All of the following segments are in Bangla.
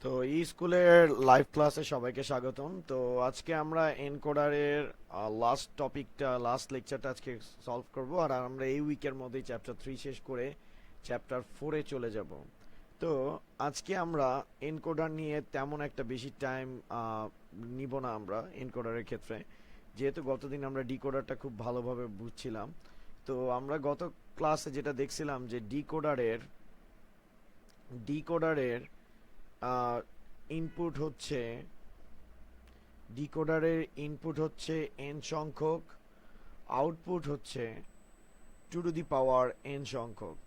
তো এই স্কুলের লাইভ ক্লাসে সবাইকে স্বাগতম। তো আজকে আমরা এনকোডারের লাস্ট লেকচারটা আজকে সলভ করব, আর আমরা এই উইকের মধ্যেই চ্যাপ্টার 3 শেষ করে চ্যাপ্টার 4-এ চলে যাব। তো আজকে আমরা এনকোডার নিয়ে তেমন একটা বেশি টাইম নিব না আমরা এনকোডারের ক্ষেত্রে, যেহেতু গতদিন আমরা ডিকোডারটা খুব ভালোভাবে বুঝছিলাম। তো আমরা গত ক্লাসে যেটা দেখছিলাম যে ডিকোডারের ডিকোডারের ইনপুট হচ্ছে ডিকোডারের ইনপুট হচ্ছে n সংখ্যক, আউটপুট হচ্ছে 2 টু দি পাওয়ার n সংখ্যক।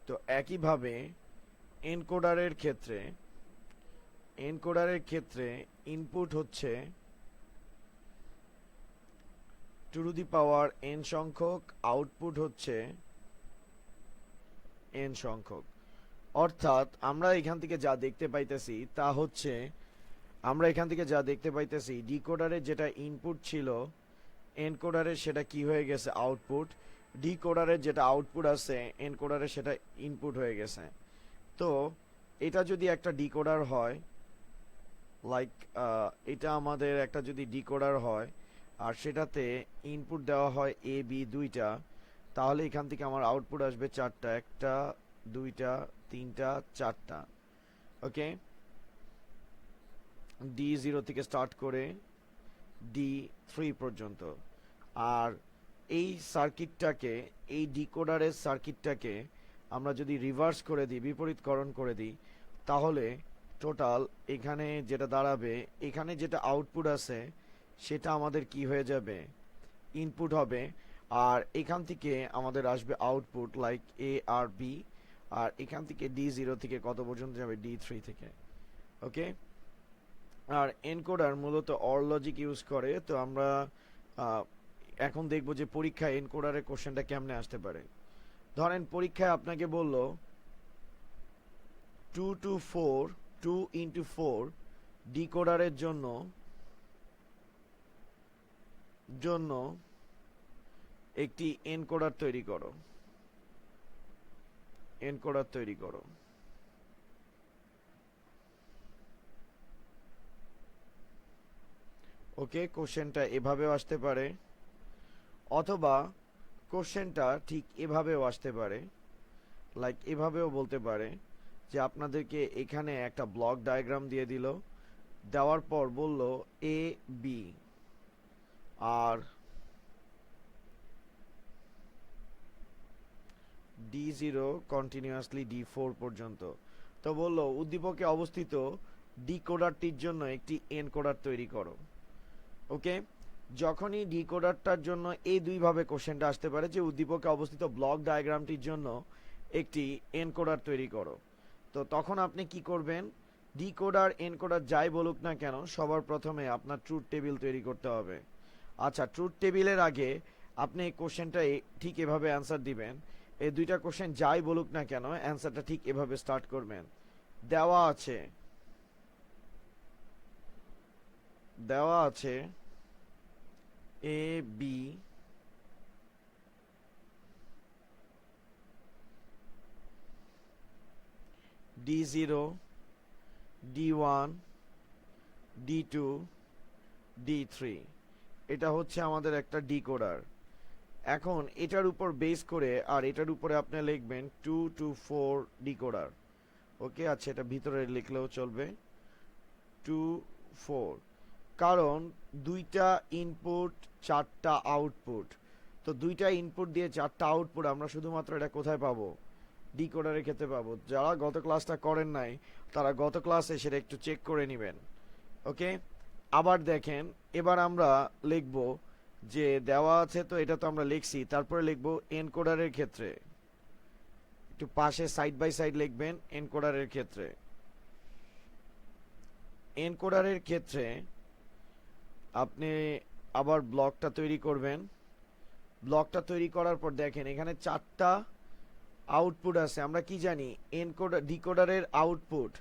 তো একইভাবে এনকোডারের ক্ষেত্রে ইনপুট হচ্ছে 2 টু দি পাওয়ার n সংখ্যক, আউটপুট হচ্ছে n সংখ্যক। অর্থাৎ আমরা এখান থেকে যা দেখতে পাইতেছি ডিকোডারের যেটা ইনপুট ছিল এনকোডারের সেটা কি হয়ে গেছে আউটপুট, ডিকোডারের যেটা আউটপুট আছে এনকোডারের সেটা ইনপুট হয়ে গেছে। তো এটা যদি একটা ডিকোডার হয়, লাইক এটা আমাদের একটা যদি ডিকোডার হয় আর সেটাতে ইনপুট দেওয়া হয় এ বি দুইটা, তাহলে এখান থেকে আমার আউটপুট আসবে চারটা, একটা দুইটা তিনটা চারটা। ওকে, D0 থেকে স্টার্ট করে D3 পর্যন্ত। আর এই সার্কিটটাকে, এই ডিকোডারের সার্কিটটাকে আমরা যদি রিভার্স করে দিই, বিপরীতকরণ করে দিই, তাহলে টোটাল এখানে যেটা দাঁড়াবে, এখানে যেটা আউটপুট আছে সেটা আমাদের কি হয়ে যাবে, ইনপুট হবে। আর এখান থেকে আমাদের আসবে আউটপুট লাইক এ আর বি, আর এখান থেকে D0 থেকে কত পর্যন্ত যাবে, D3 থেকে। ওকে, আর এনকোডার মূলত অর লজিক ইউজ করে। তো আমরা এখন দেখব যে পরীক্ষায় এনকোডারের কোশ্চেনটা কেমনে আসতে পারে। ধরেন পরীক্ষায় আপনাকে বলল 2 ডিকোডারের জন্য একটি এনকোডার তৈরি করো। ওকে, কোশ্চেনটা এভাবেও আসতে পারে, অথবা কোশ্চেনটা ঠিক এভাবেও আসতে পারে, লাইক এভাবেও বলতে পারে যে আপনাদেরকে এখানে একটা ব্লক ডায়াগ্রাম দিয়ে দিল, দেওয়ার পর বলল A B R D0 continuously D4 পর্যন্ত। তো বলল উদ্দীপকে অবস্থিত ডিকোডারটির জন্য একটি এনকোডার তৈরি করো। ওকে, যখনই ডিকোডারটার জন্য এই দুইভাবে কোশ্চেনটা আসতে পারে যে উদ্দীপকে অবস্থিত ব্লক ডায়াগ্রামটির জন্য একটি এনকোডার তৈরি করো, তো তখন আপনি কি করবেন, ডিকোডার এনকোডার যাই বলুক না কেন সবার প্রথমে আপনার ট্রুথ টেবিল তৈরি করতে হবে। আচ্ছা, ট্রুথ টেবিলের আগে আপনি এই কোশ্চেনটা ঠিক এভাবে অ্যান্সার দিবেন। এই দুইটা কোশ্চেন যাই বলুক না কেন অ্যান্সারটা ঠিক এভাবে স্টার্ট করবেন। দেওয়া আছে দেওয়া আছে A B D0 D1 D2 D3, এটা হচ্ছে আমাদের একটা ডিকোডার। এখন এটার উপর বেস করে আর এটার উপরে আপনি লিখবেন 2 to 4 ডিকোডার। ওকে, আচ্ছা এটা ভিতরে লিখলেও চলবে 2 4, কারণ দুইটা ইনপুট চারটা আউটপুট। তো দুইটা ইনপুট দিয়ে চারটা আউটপুট আমরা শুধুমাত্র এটা কোথায় পাবো, ডিকোডারের ক্ষেত্রে পাবো। যারা গত ক্লাসটা করেন নাই তারা গত ক্লাসে সেটা একটু চেক করে নেবেন। ওকে, আবার দেখেন, এবার আমরা লিখব যে দেওয়া আছে, তো এটা তো আমরা লিখছি, তারপরে লিখব এনকোডারের ক্ষেত্রে, একটু পাশে সাইড বাই সাইড লিখবেন। এনকোডারের ক্ষেত্রে আপনি আবার ব্লকটা তৈরি করবেন। ব্লকটা তৈরি করার পর দেখেন এখানে চারটা আউটপুট আছে। আমরা কি জানি, ডিকোডারের আউটপুট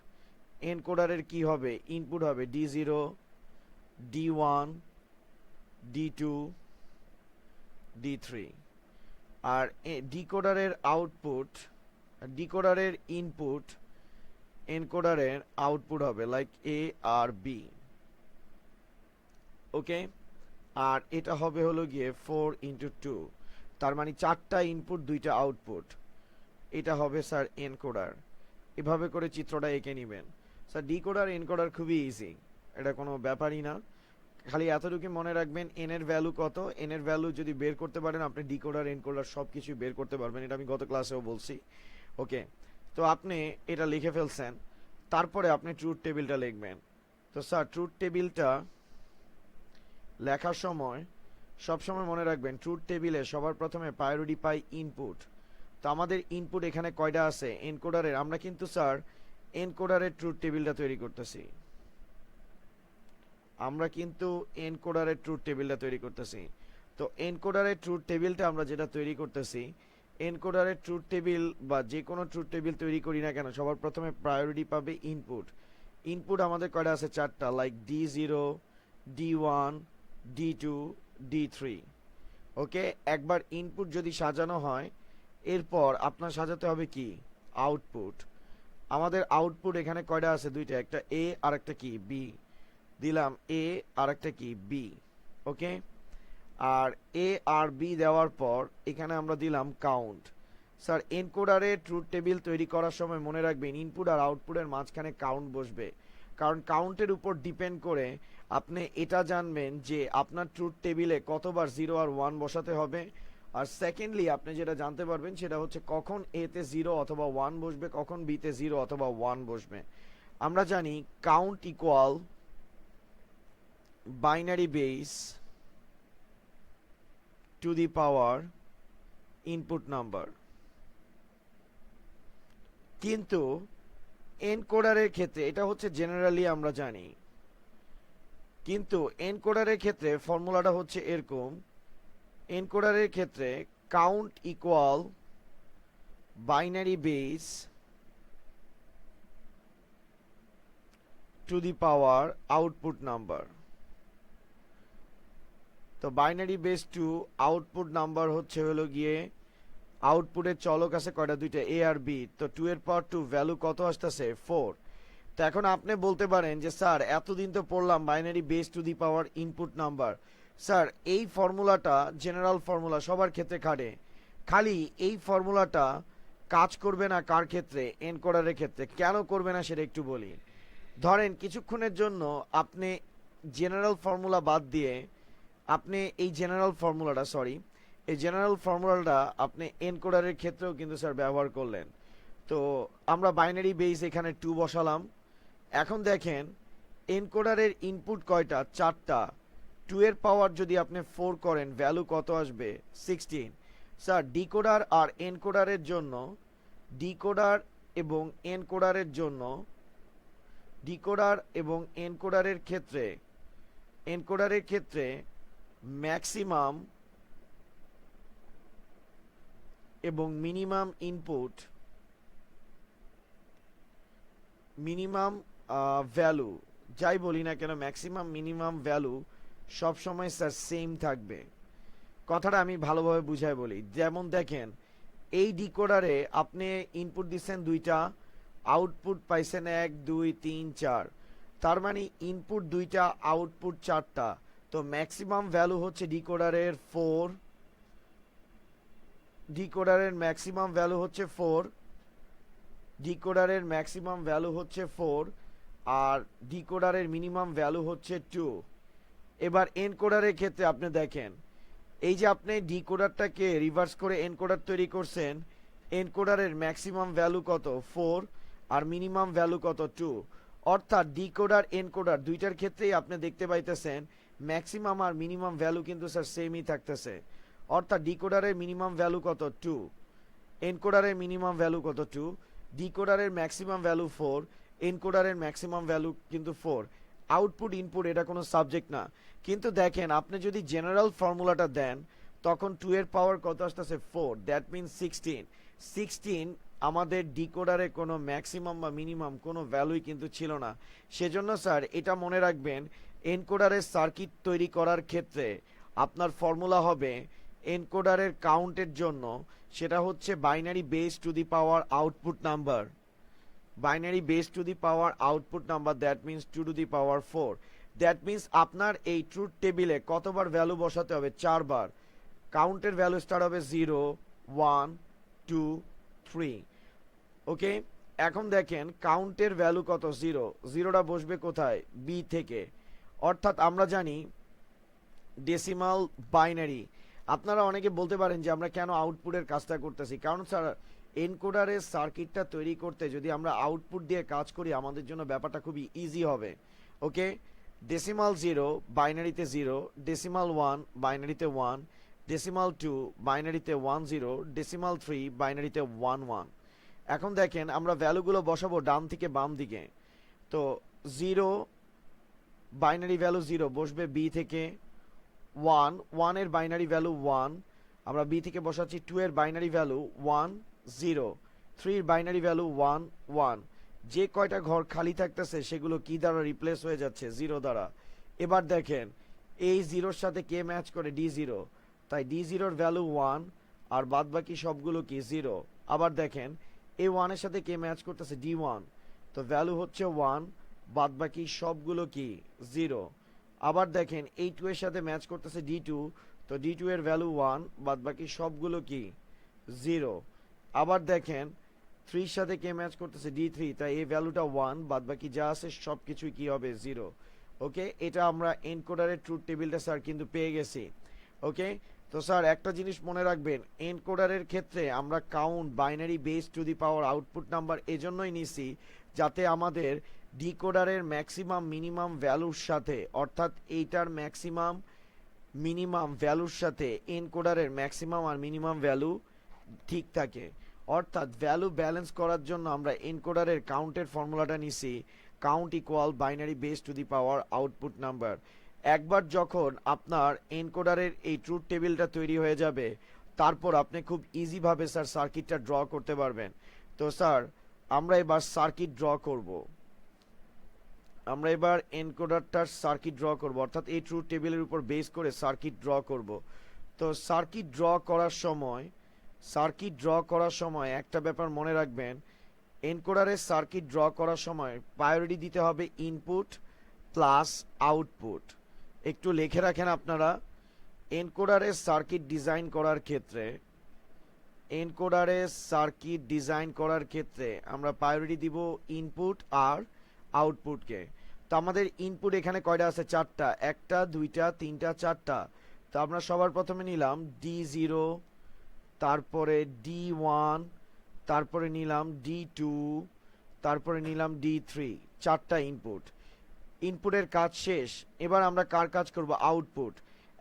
এনকোডারের কি হবে, ইনপুট হবে D0 D1 D2 D3। আর ডিকোডারের ইনপুট এনকোডারের আউটপুট হবে লাইক এ আর বি, ওকে। আর এটা হবে হলো গিয়ে 4 × 2, তার মানে 4টা ইনপুট 2টা আউটপুট, এটা হবে স্যার এনকোডার। এভাবে করে চিত্রটা এঁকে নেবেন স্যার। ডিকোডার এনকোডার খুবই ইজি, এটা কোনো ব্যাপারই না। খালি এতটুকু মনে রাখবেন এন এর ভ্যালু কত, এন এর ভ্যালু যদি বের করতে পারেন আপনি ডিকোডার এনকোডার সব কিছুই বের করতে পারবেন, এটা আমি গত ক্লাসেও বলছি, ওকে। তো আপনি এটা লিখে ফেলছেন, তারপরে আপনি ট্রুথ টেবিলটা লিখবেন। তো স্যার ট্রুথ টেবিলটা লেখার সময় সবসময় মনে রাখবেন ট্রুথ টেবিলে সবার প্রথমে প্রায়োরিটি পাই ইনপুট। তো আমাদের ইনপুট এখানে কয়টা আছে এনকোডারের, আমরা কিন্তু স্যার এনকোডারের ট্রুথ টেবিলটা তৈরি করতেছি, আমরা কিন্তু এনকোডারের ট্রুথ টেবিলটা তৈরি করতেছি। তো এনকোডারের ট্রুথ টেবিলটা আমরা যেটা তৈরি করতেছি, এনকোডারের ট্রুথ টেবিল বা যে কোনো ট্রুথ টেবিল তৈরি করি না কেন সবার প্রথমে প্রায়োরিটি পাবে ইনপুট। ইনপুট আমাদের কয়টা আছে 4টা, like D0, D1, D2, D3, ওকে। একবার ইনপুট যদি সাজানো হয় এরপর আপনার সাজাতে হবে কি আউটপুট। আমাদের আউটপুট এখানে কয়টা আছে 2টা, একটা এ আর একটা কি বি, দিলাম এ আর একটা কি বি, ওকে। আর এ আর বি দেওয়ার পর এখানে আমরা দিলাম কাউন্ট। স্যার এনকোডারে ট্রুথ টেবিল তৈরি করার সময় মনে রাখবেন ইনপুট আর আউটপুটের মাঝখানে কাউন্ট বসবে, কারণ কাউন্টের উপর ডিপেন্ড করে আপনি এটা জানবেন যে আপনার ট্রুথ টেবিলে কতবার 0 আর 1 বসাতে হবে। আর সেকেন্ডলি আপনি যেটা জানতে পারবেন সেটা হচ্ছে কখন এ তে 0 অথবা 1 বসবে, কখন বি তে 0 অথবা 1 বসবে। আমরা জানি count equal binary base two the power input number, কিন্তু এনকোডারের ক্ষেত্রে এটা হচ্ছে জেনারেলি আমরা জানি, কিন্তু এনকোডারের ক্ষেত্রে ফর্মুলাটা হচ্ছে এরকম। এনকোডারের ক্ষেত্রে count equal binary base two the power output number. তো binary base two output number হচ্ছে হলো গিয়ে আউটপুটের চলক আছে কয়টা 2টা এ আর বি, তো 2 এর পাওয়ার 2 ভ্যালু কত আসতেছে 4। তো এখন আপনি বলতে পারেন যে স্যার এতদিন তো পড়লাম binary base two the power input number, sir এই ফর্মুলাটা জেনারেল ফর্মুলা সবার ক্ষেত্রে খাটে, খালি এই ফর্মুলাটা কাজ করবে না কার ক্ষেত্রে এনকোডারের ক্ষেত্রে, কেন করবে না সেটা একটু বলি। ধরেন কিছুক্ষণের জন্য আপনি জেনারেল ফর্মুলা বাদ দিয়ে আপনি এই জেনারেল ফর্মুলাটা আপনি এনকোডারের ক্ষেত্রেও কিন্তু স্যার ব্যবহার করলেন। তো আমরা বাইনারি বেস এখানে 2 বসালাম। এখন দেখেন এনকোডারের ইনপুট কয়টা 4টা, 2 এর পাওয়ার যদি আপনি 4 করেন ভ্যালু কত আসবে 16। স্যার ডিকোডার আর এনকোডারের জন্য, ডিকোডার এবং এনকোডারের ক্ষেত্রে ম্যাক্সিমাম এবং মিনিমাম ইনপুট, মিনিমাম ভ্যালু যাই বলি না কেন ম্যাক্সিমাম মিনিমাম ভ্যালু সবসময় স্যার সেম থাকবে। কথাটা আমি ভালোভাবে বুঝাই বলি, যেমন দেখেন এই ডিকোডারে আপনি ইনপুট দিচ্ছেন 2টা, আউটপুট পাইছেন 1 2 3 4, তার মানে ইনপুট 2টা আউটপুট 4টা, তো ম্যাক্সিমাম ভ্যালু হচ্ছে ডিকোডারের 4, ডিকোডারের ম্যাক্সিমাম ভ্যালু হচ্ছে 4, ডিকোডারের ম্যাক্সিমাম ভ্যালু হচ্ছে 4, আর ডিকোডারের মিনিমাম ভ্যালু হচ্ছে 2। এবার এনকোডারের ক্ষেত্রে আপনি দেখেন এই যে আপনি ডিকোডারটাকে রিভার্স করে এনকোডার তৈরি করছেন, এনকোডারের ম্যাক্সিমাম ভ্যালু কত 4 আর মিনিমাম ভ্যালু কত 2, অর্থাৎ ডিকোডার এনকোডার দুইটার ক্ষেত্রেই আপনি দেখতে পাইতেছেন ম্যাক্সিমাম আর মিনিমাম ভ্যালু কিন্তু স্যার সেমই থাকতেছে। অর্থাৎ ডিকোডারের মিনিমাম ভ্যালু কত 2, এনকোডারের মিনিমাম ভ্যালু কত 2, ডিকোডারের ম্যাক্সিমাম ভ্যালু 4, এনকোডারের ম্যাক্সিমাম ভ্যালু কিন্তু 4। আউটপুট ইনপুট এটা কোনো সাবজেক্ট না, কিন্তু দেখেন আপনি যদি জেনারেল ফর্মুলাটা দেন তখন 2 এর পাওয়ার কত আসতেছে 4, দ্যাট মিনস 16 আমাদের ডিকোডারে কোনো ম্যাক্সিমাম বা মিনিমাম কোনো ভ্যালুই কিন্তু ছিল না। সেজন্য স্যার এটা মনে রাখবেন এনকোডারের সার্কিট তৈরি করার ক্ষেত্রে আপনার ফর্মুলা হবে এনকোডারের কাউন্টের জন্য সেটা হচ্ছে binary base two the power output number, binary base two the power output number, that means 2 two the power 4। That means আপনার এই ট্রুথ টেবিলে কতবার ভ্যালু বসাতে হবে? 4 বার। কাউন্টের ভ্যালু স্টার্ট হবে 0 1 2 3। ওকে, এখন দেখেন কাউন্টের ভ্যালু কত? 0। জিরোটা বসবে কোথায়? বি থেকে। অর্থাৎ আমরা জানি ডেসিমাল বাইনারি। আপনারা অনেকে বলতে পারেন যে আমরা কেন আউটপুটের কাজটা করতেছি, কারণ স্যার এনকোডারের সার্কিটটা তৈরি করতে যদি আমরা আউটপুট দিয়ে কাজ করি আমাদের জন্য ব্যাপারটা খুবই ইজি হবে। ওকে, ডেসিমাল 0 বাইনারিতে 0, ডেসিমাল 1 বাইনারিতে 1, ডেসিমাল 2 বাইনারিতে 1 0, ডেসিমাল 3 বাইনারিতে 1 1। এখন দেখেন আমরা ভ্যালুগুলো বসাবো ডান থেকে বাম দিকে। তো 0 বাইনারি ভ্যালু 0 বসবে বি থেকে। 1 এর বাইনারি ভ্যালু 1 আমরা বি থেকে বসাচ্ছি। 2 এর বাইনারি ভ্যালু 1 0, 3 এর বাইনারি ভ্যালু 1 1। যে কয়টা ঘর খালি থাকতেছে সেগুলো কি দ্বারা রিপ্লেস হয়ে যাচ্ছে? 0 দ্বারা। এবার দেখেন এই 0-র সাথে কে ম্যাচ করে? D0, তাই D0-র ভ্যালু 1 আর বাদ বাকি সবগুলো কি 0। আবার দেখেন এই 1 এর সাথে কে ম্যাচ করতেছে? D1, তো ভ্যালু হচ্ছে 1, বাদ বাকি সবগুলো কি 0। আবার দেখেন এই 2 এর সাথে ম্যাচ করতেছে D2, তো D2 এর ভ্যালু 1, বাদ বাকি সবগুলো কি 0। আবার দেখেন 3 এর সাথে কে ম্যাচ করতেছে? D3, তাই এই ভ্যালুটা 1, বাদ বাকি যা আছে সবকিছুই কি হবে? 0। ওকে, এটা আমরা এনকোডারের ট্রুথ টেবিলটা স্যার কিন্তু পেয়ে গেছি। ওকে, তো স্যার একটা জিনিস মনে রাখবেন, এনকোডারের ক্ষেত্রে আমরা count binary base two the power output number এজন্যই নিছি যাতে আমাদের ডিকোডারের ম্যাক্সিমাম মিনিমাম ভ্যালুর সাথে, অর্থাৎ এইটার ম্যাক্সিমাম মিনিমাম ভ্যালুর সাথে এনকোডারের ম্যাক্সিমাম আর মিনিমাম ভ্যালু ঠিক থাকে। অর্থাৎ ভ্যালু ব্যালেন্স করার জন্য আমরা এনকোডারের কাউন্টের ফর্মুলাটা নিছি, count equal binary base two the power output number. একবার যখন আপনার এনকোডারের এই ট্রুথ টেবিলটা তৈরি হয়ে যাবে তারপর আপনি খুব ইজিভাবে স্যার সার্কিটটা ড্র করতে পারবেন। তো স্যার আমরা এবার সার্কিট ড্র করব। আমরা এবার এনকোডারটার সার্কিট ড্র করব, অর্থাৎ এই ট্রুথ টেবিলের উপর বেস করে সার্কিট ড্র করব। তো সার্কিট ড্র করার সময় একটা ব্যাপার মনে রাখবেন, এনকোডারের সার্কিট ড্র করার সময় প্রায়োরিটি দিতে হবে ইনপুট প্লাস আউটপুট। একটু লিখে রাখেন আপনারা, এনকোডারের সার্কিট ডিজাইন করার ক্ষেত্রে আমরা প্রায়োরিটি দিব ইনপুট আর আউটপুটকে। তো আমাদের ইনপুট এখানে কয়টা আছে? 4টা, 1টা 2টা 3টা 4টা। তো আমরা সবার প্রথমে নিলাম D0, তারপরে D1, তারপরে নিলাম D2, তারপরে নিলাম D3, 4টা ইনপুটের কাজ শেষ। এবার আমরা কার কাজ করব? আউটপুট।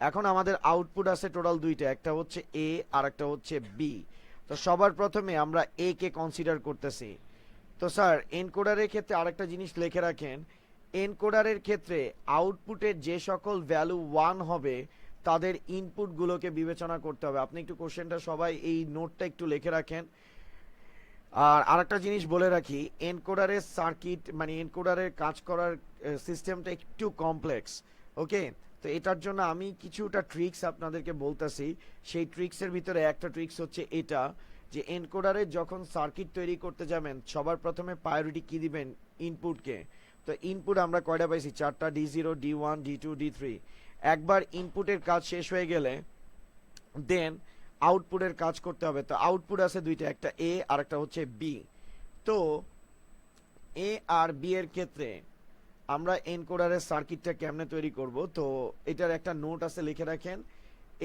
এখন আমাদের আউটপুট আছে টোটাল 2টা, একটা হচ্ছে A আর একটা হচ্ছে B। তো সবার প্রথমে আমরা A কে কনসিডার করতেছি। তো স্যার এনকোডারের ক্ষেত্রে আরেকটা জিনিস লিখে রাখেন, এনকোডারের ক্ষেত্রে আউটপুটের যে সকল ভ্যালু 1 হবে তাদের ইনপুটগুলোকে বিবেচনা করতে হবে। আপনি একটু কোশ্চেনটা সবাই এই নোটটা একটু লিখে রাখেন। আর আরেকটা জিনিস বলে রাখি, এনকোডারের সার্কিট মানে এনকোডারের কাজ করার সিস্টেমটা একটু কমপ্লেক্স। ওকে, তো এটার জন্য আমি কিছুটা ট্রিক্স আপনাদেরকে বলতেছি। সেই ট্রিক্সের ভিতরে একটা ট্রিক্স হচ্ছে এটা, যে এনকোডারে যখন সার্কিট তৈরি করতে যাবেন সবার প্রথমে প্রায়োরিটি কি দিবেন? ইনপুটকে। তো ইনপুট আমরা কয়টা পাইছি? 4টা, D0, D1, D2, D3। একবার ইনপুটের কাজ শেষ হয়ে গেলে দেন আউটপুটের কাজ করতে হবে। তো আউটপুট আছে 2টা, একটা A আর একটা হচ্ছে B। তো A আর B এর ক্ষেত্রে আমরা এনকোডারের সার্কিটটা কেমনে তৈরি করব? তো এটার একটা নোট আছে, লিখে রাখেন।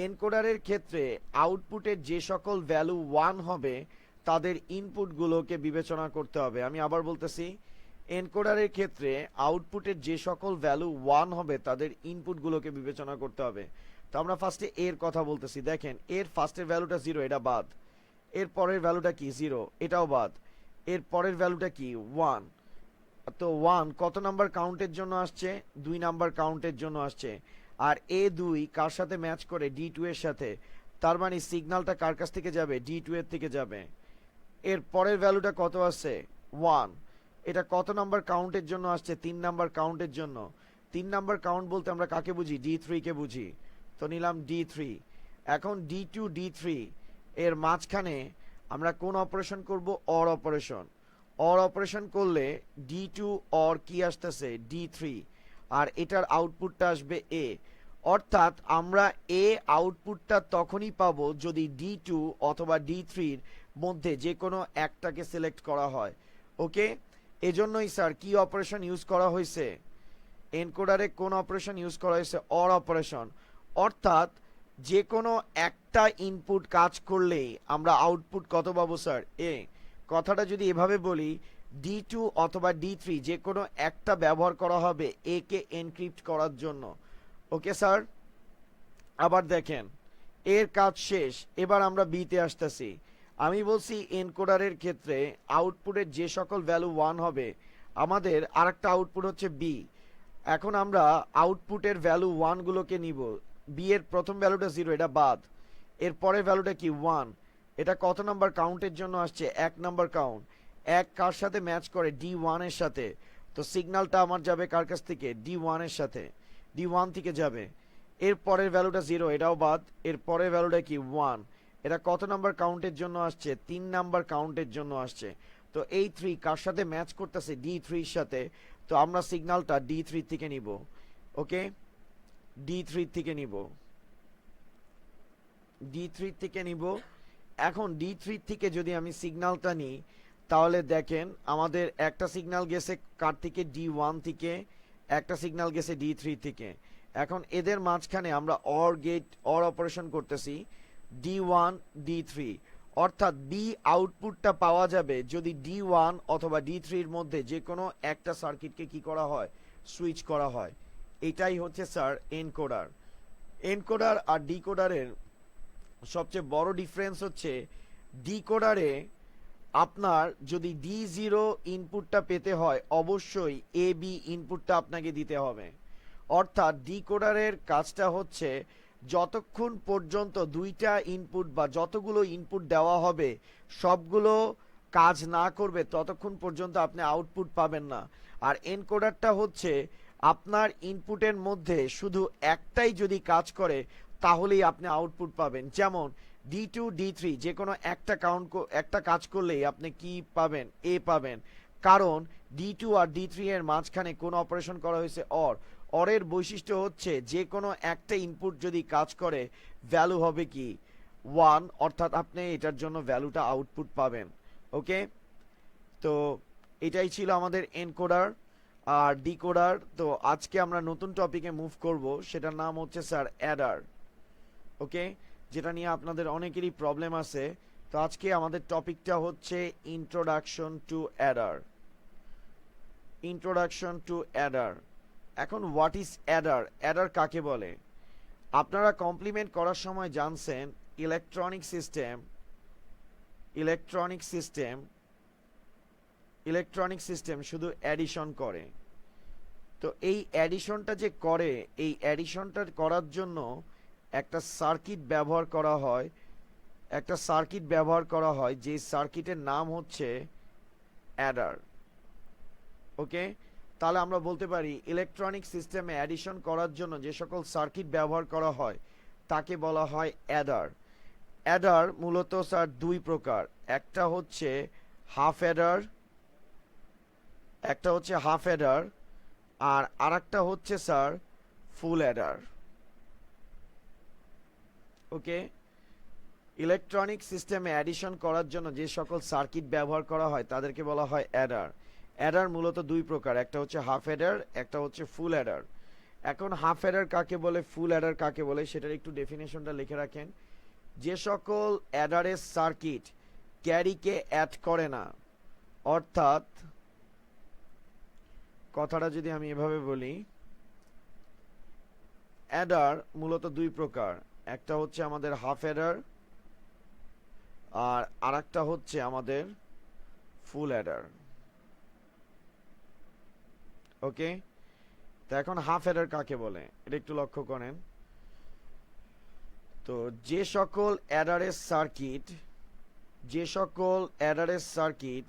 এনকোডারের ক্ষেত্রে আউটপুটের যে সকল ভ্যালু 1 হবে তাদের ইনপুটগুলোকে বিবেচনা করতে হবে। আমি আবার বলতেছি, এনকোডারের ক্ষেত্রে আউটপুটের যে সকল ভ্যালু 1 হবে তাদের ইনপুটগুলোকে বিবেচনা করতে হবে। তো আমরা ফার্স্টে এর কথা বলতেছি। দেখেন এর ফার্স্টের ভ্যালুটা 0, এটা বাদ। এর পরের ভ্যালুটা কি? 0, এটাও বাদ। এর পরের ভ্যালুটা কি? 1। তো 1 কত নাম্বার কাউন্টের জন্য আসছে? 2 নাম্বার কাউন্টের জন্য আসছে। আর A2 কার সাথে ম্যাচ করে? D2 এর সাথে। তার মানে সিগন্যালটা কার কাছ থেকে যাবে? D2 এর থেকে যাবে। এর পরের ভ্যালুটা কত আছে? 1। এটা কত নাম্বার কাউন্টের জন্য আসছে? 3 নাম্বার কাউন্টের জন্য। 3 নাম্বার কাউন্ট বলতে আমরা কাকে বুঝি? D3 কে বুঝি। তো নিলাম D3। এখন D2 D3 এর মাঝখানে আমরা কোন অপারেশন করব? Or operation. অর অপারেশন করলে D2 অর কি আসতেছে D3, আর এটার আউটপুটটা আসবে এ। অর্থাৎ আমরা এ আউটপুটটা তখনই পাবো যদি D2 অথবা D3-র মধ্যে যে কোনো একটাকে সিলেক্ট করা হয়। ওকে, এজন্যই স্যার কি অপারেশন ইউজ করা হয়েছে, এনকোডারে কোন অপারেশন ইউজ করা হয়েছে, অর অপারেশন। অর্থাৎ যে কোনো একটা ইনপুট কাজ করলেই আমরা আউটপুট কত পাবো স্যার, এ। কথাটা যদি এভাবে বলি, D2 অথবা D3 যে কোনো একটা ব্যবহার করা হবে এ কে এনক্রিপ্ট করার জন্য। ওকে স্যার, আবার দেখেন এর কাজ শেষ, এবার আমরা বিতে আসতেছি। আমি বলছি এনকোডারের ক্ষেত্রে আউটপুটের যে সকল ভ্যালু 1 হবে, আমাদের আরেকটা আউটপুট হচ্ছে বি। এখন আমরা আউটপুটের ভ্যালু 1 গুলোকে নিব। বি এর প্রথম ভ্যালুটা 0, এটা বাদ। এর পরের ভ্যালুটা কি 1, এটা কত নাম্বার কাউন্টের জন্য আসছে, 1 নাম্বার কাউন্ট। এক কার সাথে ম্যাচ করে, D1 এর সাথে। তো সিগন্যালটা আমার যাবে কার কাছ থেকে, D1 এর সাথে, D1 থেকে যাবে। এর পরের ভ্যালুটা 0, এটাও বাদ। এর পরের ভ্যালুটা কি 1, এটা কত নাম্বার কাউন্টের জন্য আসছে, 3 নাম্বার কাউন্টের জন্য আসছে। তো এই 3 কার সাথে ম্যাচ করতেছে, D3 এর সাথে। তো আমরা সিগন্যালটা D3 থেকে নিব। ওকে, D3 থেকে নিব, D3 থেকে নিব। এখন D3 থেকে যদি আমি সিগন্যালটা নিই, তাহলে দেখেন আমাদের একটা সিগন্যাল গেছে কার থেকে, D1 থেকে, একটা সিগন্যাল গেছে D3 থেকে। এখন এদের মাঝখানে আমরা অর গেট, অর অপারেশন করতেছি, D1 D3। অর্থাৎ বি আউটপুটটা পাওয়া যাবে যদি D1 অথবা D3 এর মধ্যে যে কোনো একটা সার্কিটকে কি করা হয়, সুইচ করা হয়। এটাই হচ্ছে স্যার এনকোডার। এনকোডার আর ডিকোডারের সবচেয়ে বড় ডিফারেন্স হচ্ছে, ডিকোডারে আপনার যদি D0 ইনপুটটা পেতে হয়, অবশ্যই এ বি ইনপুটটা আপনাকে দিতে হবে। অর্থাৎ ডিকোডারের কাজটা হচ্ছে যতক্ষণ পর্যন্ত দুইটা ইনপুট বা যতগুলো ইনপুট দেওয়া হবে সবগুলো কাজ না করবে ততক্ষণ পর্যন্ত আপনি আউটপুট পাবেন না। আর এনকোডারটা হচ্ছে আপনার ইনপুটের মধ্যে শুধু একটাই যদি কাজ করে তাহলেই আপনি আউটপুট পাবেন। যেমন D2 D3 যে কোনো একটা কাজ করলেই আপনি কি পাবেন, এ পাবেন। কারণ D2 আর D3 এর মাঝখানে কোন অপারেশন করা হয়েছে, অর। অরের বৈশিষ্ট্য হচ্ছে যে কোনো একটা ইনপুট যদি কাজ করে ভ্যালু হবে কি 1, অর্থাৎ আপনি এটার জন্য ভ্যালুটা আউটপুট পাবেন। ওকে, তো এটাই ছিল আমাদের এনকোডার আর ডিকোডার। তো আজকে আমরা নতুন টপিকে মুভ করব, সেটার নাম হচ্ছে স্যার অ্যাডার। ওকে, যেটা নিয়ে আপনাদের অনেকেরই প্রবলেম আছে। তো আজকে আমাদের টপিকটা হচ্ছে introduction to Eder. Introduction to Eder. এখন হোয়াট ইজ অ্যাডার, অ্যাডার কাকে বলে? আপনারা কমপ্লিমেন্ট করার সময় জানছেন electronic system, electronic system, electronic system শুধু অ্যাডিশন করে। তো এই অ্যাডিশনটা যে করে, এই অ্যাডিশনটা করার জন্য একটা সার্কিট ব্যবহার করা হয়, একটা সার্কিট ব্যবহার করা হয় যে সার্কিটের নাম হচ্ছে অ্যাডার। ওকে, তাহলে আমরা বলতে পারি ইলেকট্রনিক সিস্টেমে অ্যাডিশন করার জন্য যে সকল সার্কিট ব্যবহার করা হয় তাকে বলা হয় অ্যাডার। অ্যাডার মূলত স্যার দুই প্রকার, একটা হচ্ছে হাফ অ্যাডার, একটা হচ্ছে হাফ অ্যাডার, আর আরেকটা হচ্ছে স্যার ফুল অ্যাডার। ওকে, ইলেকট্রনিক সিস্টেমে অ্যাডিশন করার জন্য যে সকল সার্কিট ব্যবহার করা হয় তাদেরকে বলা হয় অ্যাডার। অ্যাডার মূলত দুই প্রকার, একটা হচ্ছে হাফ অ্যাডার, একটা হচ্ছে ফুল অ্যাডার। এখন হাফ অ্যাডার কাকে বলে, ফুল অ্যাডার কাকে বলে, সেটার একটু ডেফিনেশনটা লিখে রাখেন। যে সকল অ্যাডারের সার্কিট ক্যারিকে অ্যাড করে না, অর্থাৎ কথাটা যদি আমি এভাবে বলি, অ্যাডার মূলত দুই প্রকার, একটা হচ্ছে আমাদের হাফ অ্যাডার আর আরেকটা হচ্ছে আমাদের ফুল অ্যাডার। ওকে, তো এখন হাফ অ্যাডার কাকে বলে এটা একটু লক্ষ্য করেন। তো যে সকল অ্যাডারের সার্কিট, যে সকল অ্যাডারের সার্কিট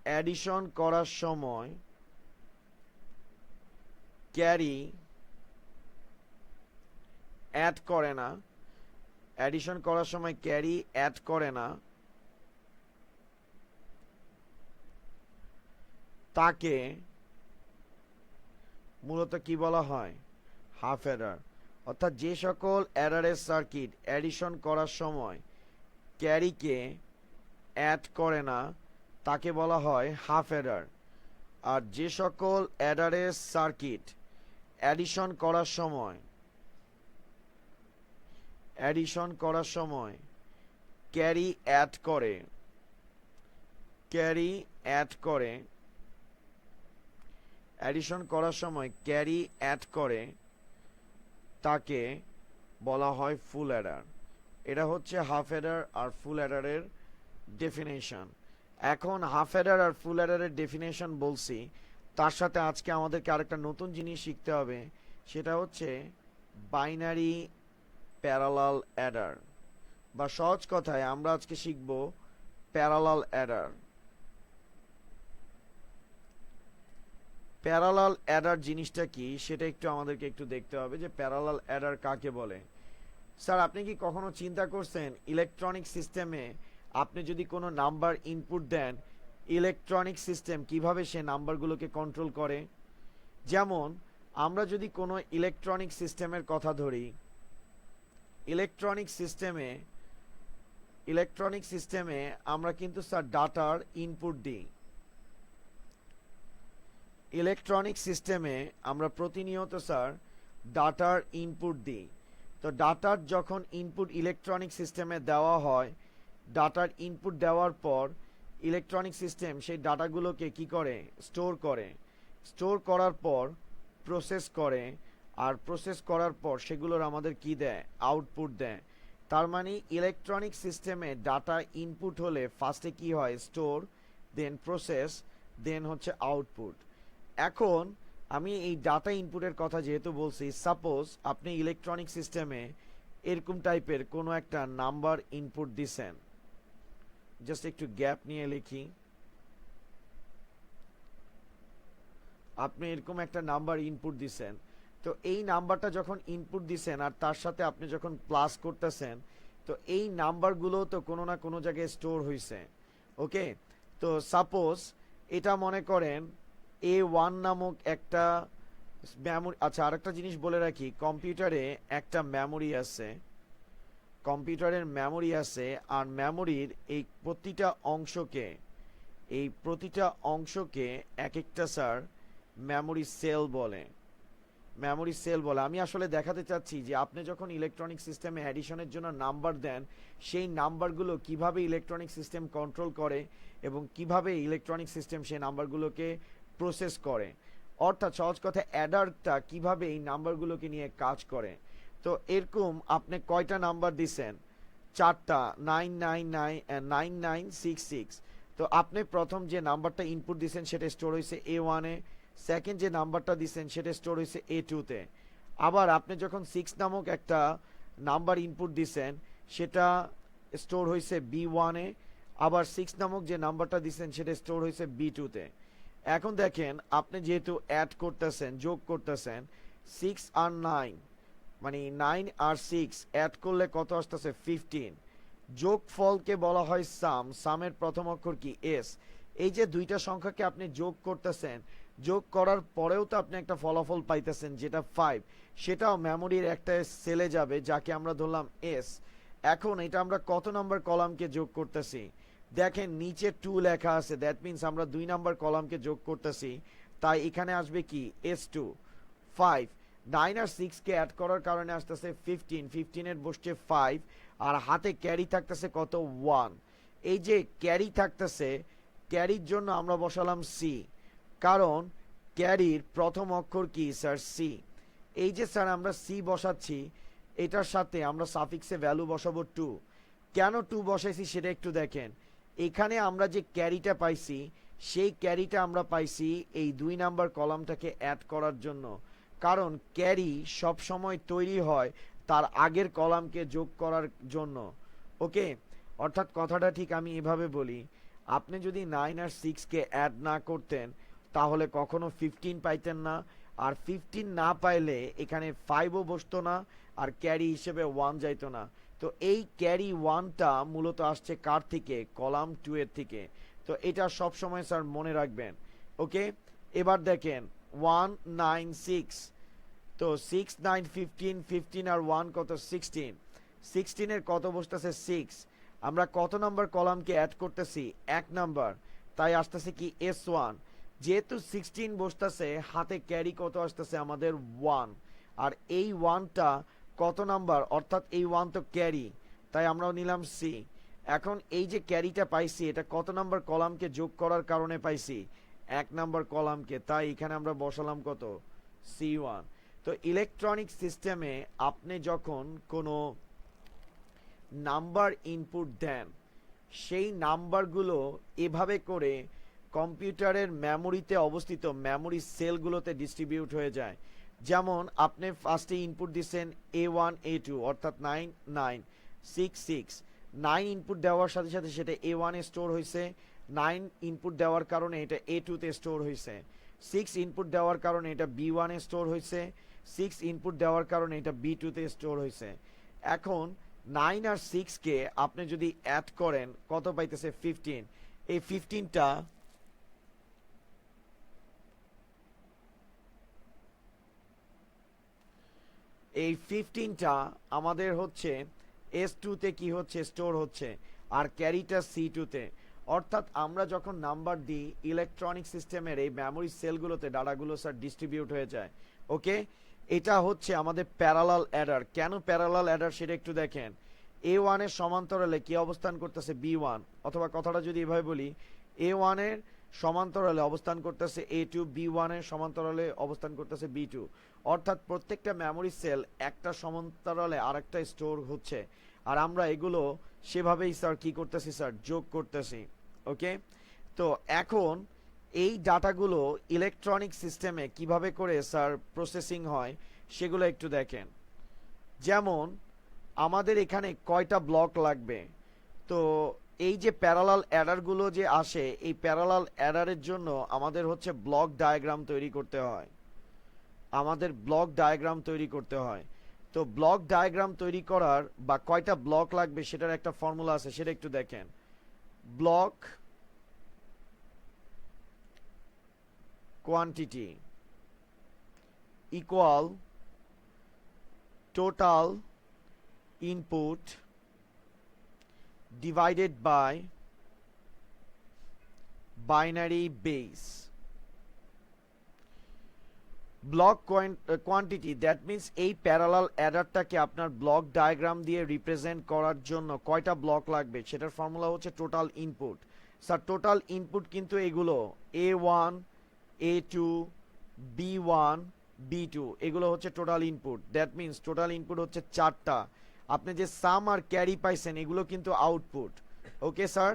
অ্যাডিশন করার সময় ক্যারি অ্যাড করে না, অ্যাডিশন করার সময় ক্যারি অ্যাড করে না, তাকে মূলত কি বলা হয়, হাফ এডার। অর্থাৎ যে সকল এডারের সার্কিট অ্যাডিশন করার সময় ক্যারিকে অ্যাড করে না তাকে বলা হয় হাফ এডার। আর যে সকল অ্যাডারের সার্কিট অ্যাডিশন করার সময় ক্যারি অ্যাড করে অ্যাডিশন করার সময় ক্যারি অ্যাড করে তাকে বলা হয় ফুল অ্যাডার। এটা হচ্ছে হাফ অ্যাডার আর ফুল অ্যাডারের ডেফিনেশন। এখন হাফ অ্যাডার আর ফুল অ্যাডারের ডেফিনেশন বলছি, তার সাথে আজকে আমাদেরকে আরেকটা নতুন জিনিস শিখতে হবে, সেটা হচ্ছে বাইনারি প্যারালাল অ্যাডার, বা সহজ কথায় আমরা আজকে শিখব প্যারালাল অ্যাডার। প্যারালাল অ্যাডার জিনিসটা কি সেটা একটু আমাদেরকে একটু দেখতে হবে যে প্যারালাল অ্যাডার কাকে বলে। স্যার আপনি কি কখনো চিন্তা করছেন ইলেকট্রনিক সিস্টেমে আপনি যদি কোনো নাম্বার ইনপুট দেন, ইলেকট্রনিক সিস্টেম কিভাবে সে নাম্বারগুলোকে কন্ট্রোল করে? যেমন আমরা যদি কোনো ইলেকট্রনিক সিস্টেমের কথা ধরি, ইলেকট্রনিক সিস্টেমে আমরা কিন্তু স্যার ডাটার ইনপুট দিই। ইলেকট্রনিক সিস্টেমে আমরা প্রতিনিয়ত স্যার ডাটার ইনপুট দিই। তো ডাটার যখন ইনপুট ইলেকট্রনিক সিস্টেমে দেওয়া হয়, ডাটার ইনপুট দেওয়ার পর ইলেকট্রনিক সিস্টেম সেই ডাটাগুলোকে কি করে, স্টোর করার পর প্রসেস করে, আর প্রসেস করার পর সেগুলোর আমাদের কি দেয়, আউটপুট দেয়। তার মানে ইলেকট্রনিক সিস্টেমে ডাটা ইনপুট হলে ফার্স্টে কি হয়, স্টোর, দেন প্রসেস, দেন হচ্ছে আউটপুট। এখন আমি এই ডাটা ইনপুটের কথা যেহেতু বলছি, সাপোজ আপনি ইলেকট্রনিক সিস্টেমে এরকম টাইপের কোনো একটা নাম্বার ইনপুট দিছেন, জাস্ট একটু গ্যাপ নিয়ে লিখি। আপনি এরকম একটা নাম্বার ইনপুট দিছেন, তো এই নাম্বারটা যখন ইনপুট দিছেন আর তার সাথে আপনি যখন প্লাস করতেছেন, তো এই নাম্বারগুলো তো কোনো না কোনো জায়গায় স্টোর হয়েছে। ওকে, তো সাপোজ এটা মনে করেন A1 নামক একটা মেমোরি। আচ্ছা আরেকটা জিনিস বলে রাখি, কম্পিউটারে একটা মেমোরি আছে, আর মেমোরির এই প্রতিটা অংশকে এক একটা স্যার মেমোরি সেল বলে। আমি আসলে দেখাতে চাচ্ছি যে আপনি যখন ইলেকট্রনিক সিস্টেমে অ্যাডিশনের জন্য নাম্বার দেন, সেই নাম্বারগুলো কিভাবে ইলেকট্রনিক সিস্টেম কন্ট্রোল করে এবং কিভাবে ইলেকট্রনিক সিস্টেম সেই নাম্বারগুলোকে প্রসেস করে। অর্থাৎ সহজ কথা, অ্যাডারটা কিভাবে এই নাম্বারগুলোকে নিয়ে কাজ করে। তো এরকম আপনি কয়টা নাম্বার দিছেন, 4টা, 999 তো আপনি প্রথম যে নাম্বারটা ইনপুট দিছেন সেটা স্টোর হয়েছে A1 এ, সেকেন্ড যে নাম্বারটা দিছেন সেটা স্টোর হয়েছে A2 তে। আবার আপনি যখন 6 নামক একটা নাম্বার ইনপুট দিছেন সেটা স্টোর হয়েছে B1 এ, আবার 6 নামক যে নাম্বারটা দিছেন সেটা স্টোর হয়েছে B2 তে। এখন দেখেন আপনি যেহেতু অ্যাড করতেছেন, যোগ করতেছেন, 6 আর 9 মানে 9 আর 6 অ্যাড করলে কত আসতেছে, 15। যোগফলকে বলা হয় সামের প্রথম অক্ষর কি, এস। এই যে দুইটা সংখ্যাকে আপনি যোগ করতেছেন, যোগ করার পরেও তো আপনি একটা ফলাফল পাইতেছেন যেটা 5, সেটাও মেমোরির একটা সেলে যাবে যাকে আমরা ধরলাম এস। এখন এটা আমরা কত নাম্বার কলামকে যোগ করতেছি, দেখেন নিচে 2 লেখা আছে, দ্যাট মিন্স আমরা 2 নাম্বার কলামকে যোগ করতেছি, তাই এখানে আসবে কি S2। 5, 9 আর 6 কে অ্যাড করার কারণে আসতেছে 15 এর বসছে 5, আর হাতে ক্যারি থাকতেছে কত, 1। এই যে ক্যারি থাকতেছে, ক্যারির জন্য আমরা বসালাম সি, কারণ ক্যারির প্রথম অক্ষর কি স্যার, সি। এই যে স্যার আমরা সি বসাচ্ছি, এটার সাথে আমরা সাফিক্সে ভ্যালু বসাবো 2। কেন 2 বসাইছি সেটা একটু দেখেন। এখানে আমরা যে ক্যারিটা পাইছি, সেই ক্যারিটা আমরা পাইছি এই 2 নাম্বার কলামটাকে অ্যাড করার জন্য, কারণ ক্যারি সব সময় তৈরি হয় তার আগের কলামকে যোগ করার জন্য। ওকে, অর্থাৎ কথাটা ঠিক আমি এভাবে বলি, আপনি যদি 9 আর 6 কে অ্যাড না করতেন তাহলে কখনো 15 পাইতেন না, আর 15 না পাইলে এখানে 5ও বসতো না, আর ক্যারি হিসেবে 1 যাইতো না। তো এই ক্যারি 1টা মূলত আসছে কার থেকে, কলাম 2 এর থেকে। তো এটা সব সময় স্যার মনে রাখবেন, ওকে, এবার দেখেন 196, তো 6 9 15, 15 আর 1 কত 16, 16 এর কত বসতেছে 6, আমরা কত নাম্বার কলামকে অ্যাড করতেছি 1 নাম্বার, তাই আসতেছে কি S1, যেহেতু 16 বসতেছে হাতে ক্যারি কত আসতেছে আমাদের 1, আর এই 1টা কত নাম্বার, অর্থাৎ এই 1 তো ক্যারি, তাই আমরাও নিলাম সি। এখন এই যে ক্যারিটা পাইছি এটা কত নাম্বার কলামকে যোগ করার কারণে পাইছি 1 নাম্বার কলামকে, তাই এখানে আমরা বসালাম কত C1। তো ইলেকট্রনিক সিস্টেমে আপনি যখন কোনো নাম্বার ইনপুট দেন সেই নাম্বারগুলো এভাবে করে কম্পিউটারের মেমোরিতে অবস্থিত মেমোরি সেলগুলোতে ডিস্ট্রিবিউট হয়ে যায়। যেমন আপনি ফার্স্টে ইনপুট দিচ্ছেন A1 A2 অর্থাৎ 9 9 6 6, 9 ইনপুট দেওয়ার সাথে সাথে সেটা A1 এ স্টোর হয়েছে, 9 ইনপুট দেওয়ার কারণে এটা A2 তে স্টোর হয়েছে, 6 ইনপুট দেওয়ার কারণে এটা B1 এ স্টোর হয়েছে, 6 ইনপুট দেওয়ার কারণে এটা B2 তে স্টোর হয়েছে। এখন 9 আর 6 কে আপনি যদি অ্যাড করেন কত পাইতেছে 15, এই 15টা আমাদের হচ্ছে S2 তে কি হচ্ছে স্টোর হচ্ছে, আর ক্যারিটা C2 তে। অর্থাৎ আমরা যখন নাম্বার দিই ইলেকট্রনিক সিস্টেমের এই মেমোরি সেলগুলোতে ডাটাগুলো স্যার ডিস্ট্রিবিউট হয়ে যায়। ওকে, এটা হচ্ছে আমাদের প্যারালাল অ্যাডার। কেন প্যারালাল অ্যাডার সেটা একটু দেখেন। A1 এর সমান্তরালে কি অবস্থান করতেছে B1, অথবা কথাটা যদি এভাবে বলি A1 এর সমান্তরালে অবস্থান করতেছে A2, B1 এর সমান্তরালে অবস্থান করতেছে B2। অর্থাৎ প্রত্যেকটা মেমোরি সেল একটা সমান্তরালে আরেকটা স্টোর হচ্ছে, আর আমরা এগুলো সেভাবেই স্যার কি করতেছি স্যার যোগ করতেছি। ওকে, তো এখন এই ডাটাগুলো ইলেকট্রনিক সিস্টেমে কিভাবে করে স্যার প্রসেসিং হয় সেগুলো একটু দেখেন। যেমন আমাদের এখানে কয়টা ব্লক লাগবে, তো এই যে প্যারালাল অ্যাডারগুলো যে আসে এই প্যারালাল অ্যাডারের জন্য আমাদের হচ্ছে ব্লক ডায়াগ্রাম তৈরি করতে হয়, তো ব্লক ডায়াগ্রাম তৈরি করার বা কয়টা ব্লক লাগবে সেটার একটা ফর্মুলা আছে, সেটা একটু দেখেন। Block quantity equal total input divided by binary base. Block quantity, that means এই প্যারালাল অ্যাডারটাকে আপনার ব্লক ডায়াগ্রাম দিয়ে রিপ্রেজেন্ট করার জন্য কয়টা ব্লক লাগবে সেটার ফর্মুলা হচ্ছে total input. Sir total input কিন্তু এগুলো A1 A2 B1 B2 এগুলো হচ্ছে total input, that means total input হচ্ছে 4টা। আপনি যে সাম আর ক্যারি পাইছেন এগুলো কিন্তু output. Okay sir,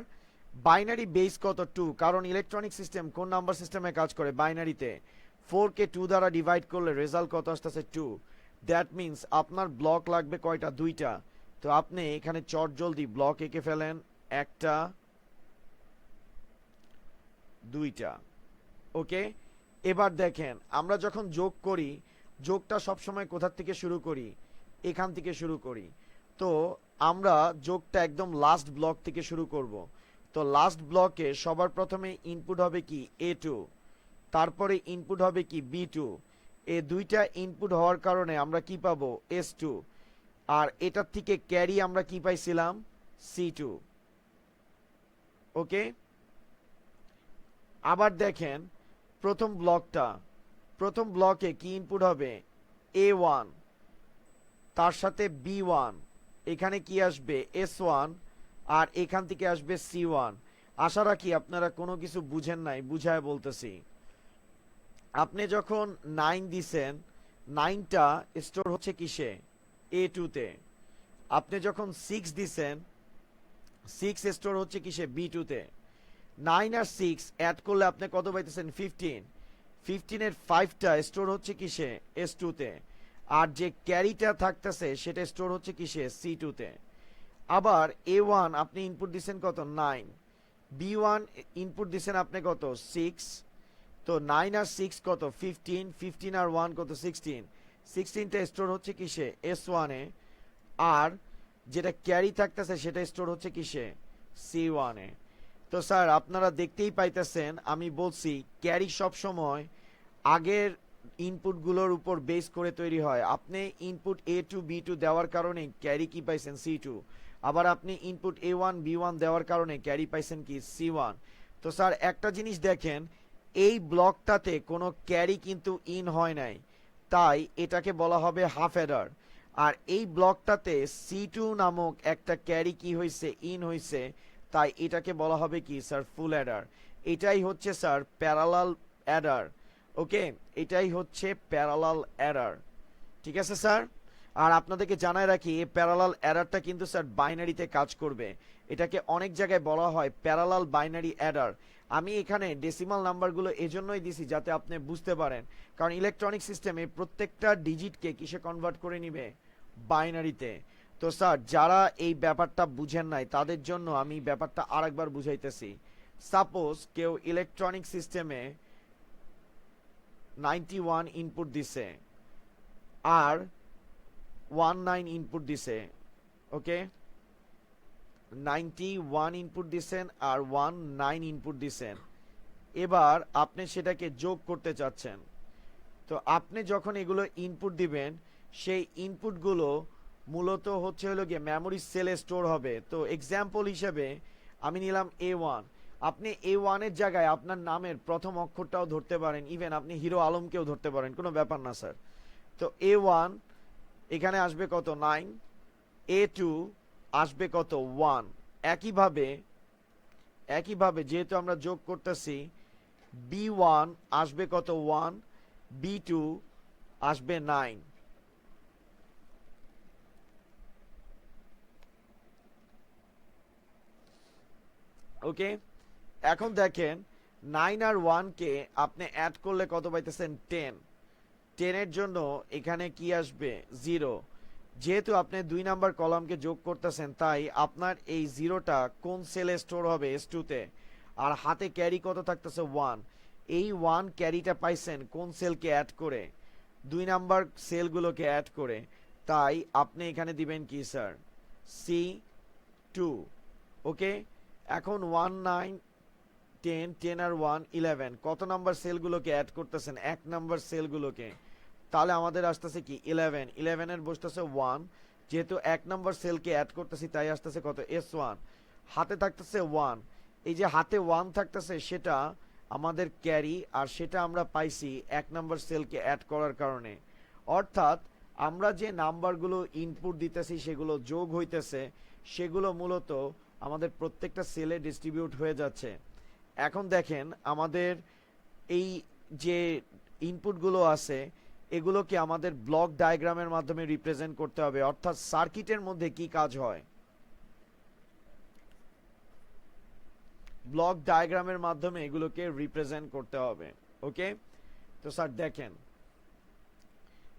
binary base কত 2, কারণ ইলেকট্রনিক সিস্টেম কোন নাম্বার সিস্টেমে কাজ করে বাইনারিতে। 4 কে 2 দ্বারা ডিভাইড করলে রেজাল্ট কত আসতেছে 2, দ্যাট মিন্স আপনার ব্লক লাগবে কয়টা 2টা। তো আপনি এখানে চট জলদি ব্লক এঁকে ফেলেন, 1টা 2টা। ওকে, এবার দেখেন আমরা যখন যোগ করি যোগটা সবসময় কোথা থেকে শুরু করি, এখান থেকে শুরু করি। তো আমরা যোগটা একদম লাস্ট ব্লক থেকে শুরু করব। তো লাস্ট ব্লকে সবার প্রথমে ইনপুট হবে কি A2, তারপরে ইনপুট হবে কি B2, এই দুইটা ইনপুট হওয়ার কারণে আমরা কি পাবো S2, আর এটার থেকে ক্যারি আমরা কি পাইছিলাম C2। ওকে, আবার দেখেন প্রথম ব্লকে কি ইনপুট হবে A1, তার সাথে B1, এখানে কি আসবে S1, আর এখান থেকে আসবে C1। আশা রাখি আপনারা কোনো কিছু বুঝেন নাই, বুঝায় বলতেছি। আপনি যখন 9 দিছেন 9টা স্টোর হচ্ছে কিসে A2 তে, আপনি যখন 6 দিছেন 6 স্টোর হচ্ছে কিসে B2 তে। 9 আর 6 অ্যাড করলে আপনি কত পাইতেছেন 15, 15 এর 5টা স্টোর হচ্ছে কিসে S2 তে, আর যে ক্যারিটা থাকতেছে সেটা স্টোর হচ্ছে কিসে C2 তে। আবার A1 আপনি ইনপুট দিচ্ছেন কত 9, B1 ইনপুট দিচ্ছেন আপনি কত 6, তো 9 আর 6 কত 15, 15 আর 1 কত 16, 16টা স্টোর হচ্ছে কিসে S1 এ, আর যেটা ক্যারি থাকতেছে সেটা স্টোর হচ্ছে কিসে C1 এ। তো স্যার আপনারা দেখতেই পাইতেছেন আমি বলছি ক্যারি সব সময় আগের ইনপুটগুলোর উপর বেস করে তৈরি হয়। আপনি ইনপুট A2 B2 দেওয়ার কারণে ক্যারি কি পাইছেন C2, আবার আপনি ইনপুট A1 B1 দেওয়ার কারণে ক্যারি পাইছেন কি C1। তো স্যার একটা জিনিস দেখেন, এই ব্লকটাতে কোনো ক্যারি কিন্তু ইন হয় নাই, তাই এটাকে বলা হবে হাফ অ্যাডার। আর এই ব্লকটাতে C2 নামক একটা ক্যারি কি হয়েছে, ইন হয়েছে, তাই এটাকে বলা হবে কি স্যার ফুল অ্যাডার। এটাই হচ্ছে স্যার প্যারালাল অ্যাডার। ওকে, এটাই হচ্ছে প্যারালাল অ্যাডার। ঠিক আছে স্যার। আর আপনাদেরকে জানায় রাখি এই প্যারালাল অ্যাডারটা কিন্তু স্যার বাইনারিতে কাজ করবে। এটাকে অনেক জায়গায় বলা হয় প্যারালাল বাইনারি অ্যাডার। আমি এখানে ডেসিমাল নাম্বারগুলো এজন্যই দিছি যাতে আপনি বুঝতে পারেন, কারণ ইলেকট্রনিক সিস্টেমে প্রত্যেকটা ডিজিটকে কিসে কনভার্ট করে নিবে, বাইনারিতে। তো স্যার যারা এই ব্যাপারটা বুঝেন নাই তাদের জন্য আমি ব্যাপারটা আরেকবার বুঝাইতেছি। সাপোজ কেউ ইলেকট্রনিক সিস্টেমে 91 ইনপুট দিছে আর 19 ইনপুট দিছে। ওকে, 91 ইনপুট দিছেন আর 19 ইনপুট দিছেন। এবার আপনি সেটাকে যোগ করতে চাচ্ছেন। তো আপনি যখন এগুলো ইনপুট দিবেন, সেই ইনপুটগুলো মূলত হচ্ছে হলো গিয়ে মেমোরি সেলে স্টোর হবে। তো এক্সাম্পল হিসেবে আমি নিলাম A1। আপনি A1 এর জায়গায় আপনার নামের প্রথম অক্ষরটাও ধরতে পারেন, ইভেন আপনি হিরো আলমকেও ধরতে পারেন, কোনো ব্যাপার না স্যার। তো A1 এখানে আসবে কত, 9। A2 আসবে কত, 1। একইভাবে যেহেতু আমরা যোগ করতেছি, B1 আসবে কত, 1। B2 আসবে 9। ওকে, এখন দেখেন 9 আর 1 কে আপনি অ্যাড করলে কত পাইতেছেন, 10। 10 এর জন্য এখানে কি আসবে, 0। যেহেতু আপনি 2 নাম্বার কলামকে যোগ করতেছেন, তাই আপনার এই 0টা কোন সেলে স্টোর হবে, S2 তে। আর হাতে ক্যারি কত থাকতেছে, 1। এই 1 ক্যারিটা পাইছেন কোন সেলকে অ্যাড করে, 2 নাম্বার সেলগুলোকে অ্যাড করে। তাই আপনি এখানে দিবেন কি স্যার, C2। ওকে, এখন 1 9 10, 10 আর 1 11, কত নাম্বার সেলগুলোকে অ্যাড করতেছেন, 1 নাম্বার সেলগুলোকে। তাহলে আমাদের আসতেছে কি 11, 11 এর বসতেছে 1। যেহেতু 1 নাম্বার সেলকে অ্যাড করতেছি তাই আসতেছে কত, S1। হাতে থাকতেছে 1। এই যে হাতে 1 থাকতেছে সেটা আমাদের ক্যারি, আর সেটা আমরা পাইছি 1 নাম্বার সেলকে অ্যাড করার কারণে। অর্থাৎ আমরা যে নাম্বারগুলো ইনপুট দিতেছি সেগুলো যোগ হইতেছে, সেগুলো মূলত আমাদের প্রত্যেকটা সেলে ডিস্ট্রিবিউট হয়ে যাচ্ছে। এখন দেখেন আমাদের এই যে ইনপুটগুলো আছে এগুলোকে আমাদের ব্লক ডায়াগ্রামের মাধ্যমে রিপ্রেজেন্ট করতে হবে। অর্থাৎ সার্কিটের মধ্যে কি কাজ হয়, ব্লক ডায়াগ্রামের মাধ্যমে এগুলোকে রিপ্রেজেন্ট করতে হবে। ওকে, তো স্যার দেখেন,